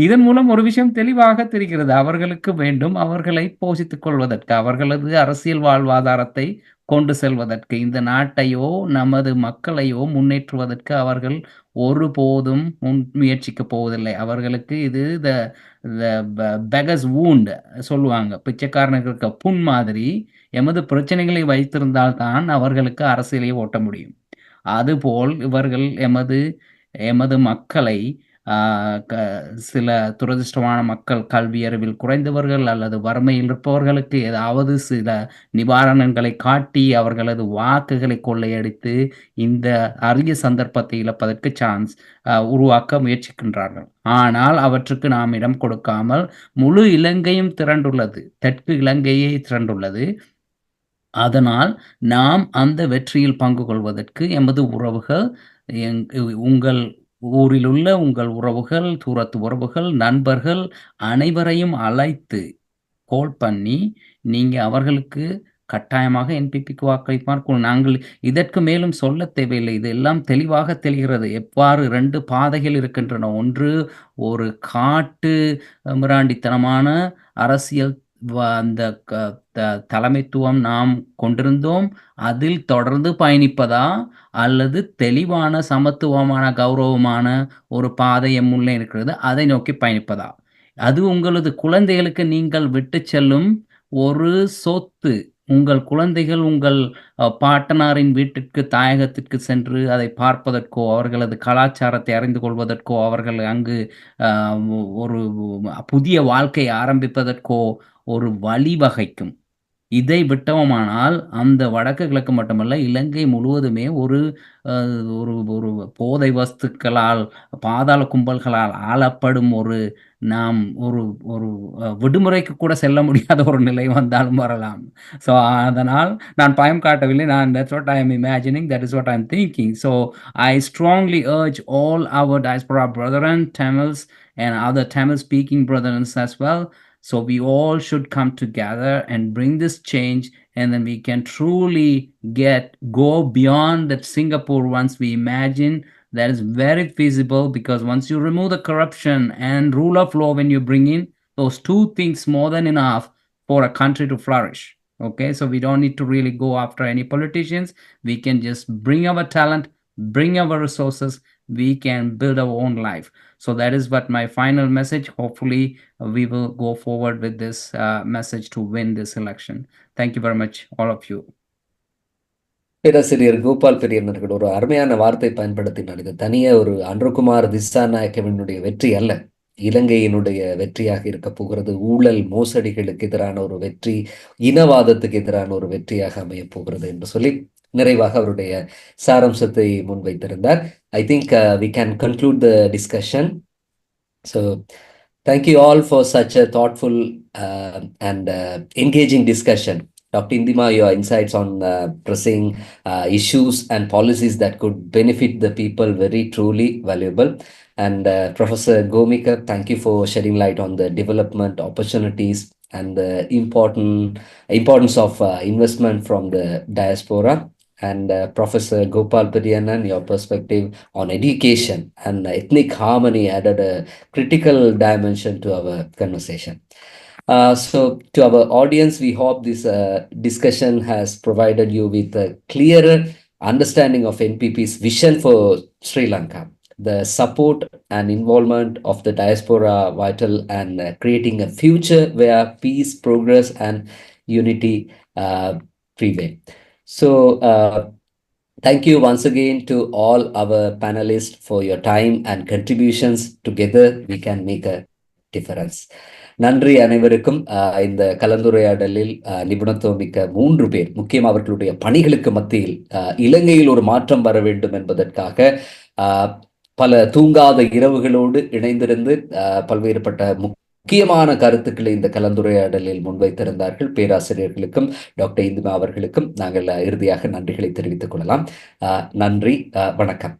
இதன் மூலம் ஒரு விஷயம் தெளிவாக தெரிகிறது. அவர்களுக்கு வேண்டும் அவர்களை போஷித்துக் கொள்வதற்கு, அவர்களது அரசியல் வாழ்வாதாரத்தை கொண்டு செல்வதற்கு, இந்த நாட்டையோ நமது மக்களையோ முன்னேற்றுவதற்கு அவர்கள் ஒருபோதும் முயற்சிக்கப் போவதில்லை. அவர்களுக்கு இது பெகர்ஸ் வூண்ட் சொல்லுவாங்க. பிச்சைக்காரனுக்கு இருக்க புண் மாதிரி எமது பிரச்சனைகளை வைத்திருந்தால் தான் அவர்களுக்கு அரசியலை ஓட்ட முடியும். அதுபோல் இவர்கள் எமது மக்களை சில துரதிர்ஷ்டமான மக்கள், கல்வி அறிவில் குறைந்தவர்கள் அல்லது வறுமையில் இருப்பவர்களுக்கு ஏதாவது சில நிவாரணங்களை காட்டி அவர்களது வாக்குகளை கொள்ளையடித்து இந்த அரிய சந்தர்ப்பத்தை இழப்பதற்கு உருவாக்க முயற்சிக்கின்றார்கள். ஆனால் அவற்றுக்கு நாம் இடம் கொடுக்காமல் முழு இலங்கையும் திரண்டுள்ளது, தெற்கு இலங்கையே திரண்டுள்ளது. அதனால் நாம் அந்த வெற்றியில் பங்கு கொள்வதற்கு எமது உறவுகள், உங்கள் ஊரில் உள்ள உங்கள் உறவுகள், தூரத்து உறவுகள், நண்பர்கள் அனைவரையும் அழைத்து கோல் பண்ணி நீங்க அவர்களுக்கு கட்டாயமாக என்பிபிக்கு வாக்களிப்பார். நாங்கள் இதற்கு மேலும் சொல்ல தேவையில்லை. இது எல்லாம் தெளிவாக தெரிகிறது. எவ்வாறு 2 பாதைகள் இருக்கின்றன. ஒன்று ஒரு காட்டு மிராண்டித்தனமான அரசியல் அந்த தலைமைத்துவம் நாம் கொண்டிருந்தோம். அதில் தொடர்ந்து பயணிப்பதா அல்லது தெளிவான சமத்துவமான கௌரவமான ஒரு பாதை முன்னே இருக்கிறது, அதை நோக்கி பயணிப்பதா? அது உங்களது குழந்தைகளுக்கு நீங்கள் விட்டு செல்லும் ஒரு சொத்து. உங்கள் குழந்தைகள் உங்கள் பாட்டனாரின் வீட்டிற்கு, தாயகத்திற்கு சென்று அதை பார்ப்பதற்கோ, அவர்களது கலாச்சாரத்தை அறிந்து கொள்வதற்கோ, அவர்கள் அங்கு ஒரு புதிய வாழ்க்கை ஆரம்பிப்பதற்கோ ஒரு வழிவகைக்கும். இதை விட்டோமானால் அந்த வடக்கு கிழக்கு மட்டுமல்ல, இலங்கை முழுவதுமே ஒரு ஒரு போதை வஸ்துக்களால், பாதாள கும்பல்களால் ஆளப்படும் நாம் ஒரு ஒரு விடுமுறைக்கு கூட செல்ல முடியாத ஒரு நிலை வந்தாலும் வரலாம். ஸோ அதனால் நான் பயம் காட்டவில்லை. that's what I am imagining, that is what I am thinking. So I strongly urge all our diaspora brethren, Tamils and other Tamil speaking brethren as well. So we all should come together and bring this change, and then we can truly go beyond that Singapore once we imagine. That is very feasible, because once you remove the corruption and rule of law, when you bring in those 2 things, more than enough for a country to flourish. Okay, so we don't need to really go after any politicians. We can just bring our talent, bring our resources, we can build our own life. So that is what my final message. Hopefully we will go forward with this message to win this election. Thank you very much, all of you. பேராசிரியர் கோபால் பெரியண்ணர்கள் ஒரு அருமையான வார்த்தை பயன்படுத்தினார். இது தனியே ஒரு அனுரகுமார் திசாநாயக்கவினுடைய வெற்றி அல்ல, இலங்கையினுடைய வெற்றியாக இருக்க போகிறது. ஊழல் மோசடிகளுக்கு எதிரான ஒரு வெற்றி, இனவாதத்துக்கு எதிரான ஒரு வெற்றியாக அமைய போகிறது என்று சொல்லி நிறைவாக அவருடைய சாராம்சத்தை முன்வைத்திருந்தார். I think we can conclude the discussion. So thank you all for such a thoughtful and engaging discussion. Dr. Indima, your insights on pressing issues and policies that could benefit the people, very truly valuable. And Professor Gomika, thank you for shedding light on the development opportunities and the importance of investment from the diaspora. And Professor Gopal Periyannan, your perspective on education and ethnic harmony added a critical dimension to our conversation. So to our audience, we hope this discussion has provided you with a clearer understanding of NPP's vision for Sri Lanka. The support and involvement of the diaspora vital, and creating a future where peace, progress and unity prevail. So thank you once again to all our panelists for your time and contributions. Together we can make a difference. நன்றி அனைவருக்கும். இந்த கலந்துரையாடலில் நிபுணத்துவம் மிக்க 3 பேர், முக்கியம் அவர்களுடைய பணிகளுக்கு மத்தியில் இலங்கையில் ஒரு மாற்றம் வர வேண்டும் என்பதற்காக பல தூங்காத இரவுகளோடு இணைந்திருந்து பல்வேறுபட்ட முக்கியமான கருத்துக்களை இந்த கலந்துரையாடலில் முன்வைத்திருந்தார்கள். பேராசிரியர்களுக்கும் டாக்டர் இந்திமா அவர்களுக்கும் நாங்கள் இறுதியாக நன்றிகளை தெரிவித்துக் கொள்ளலாம். நன்றி, வணக்கம்.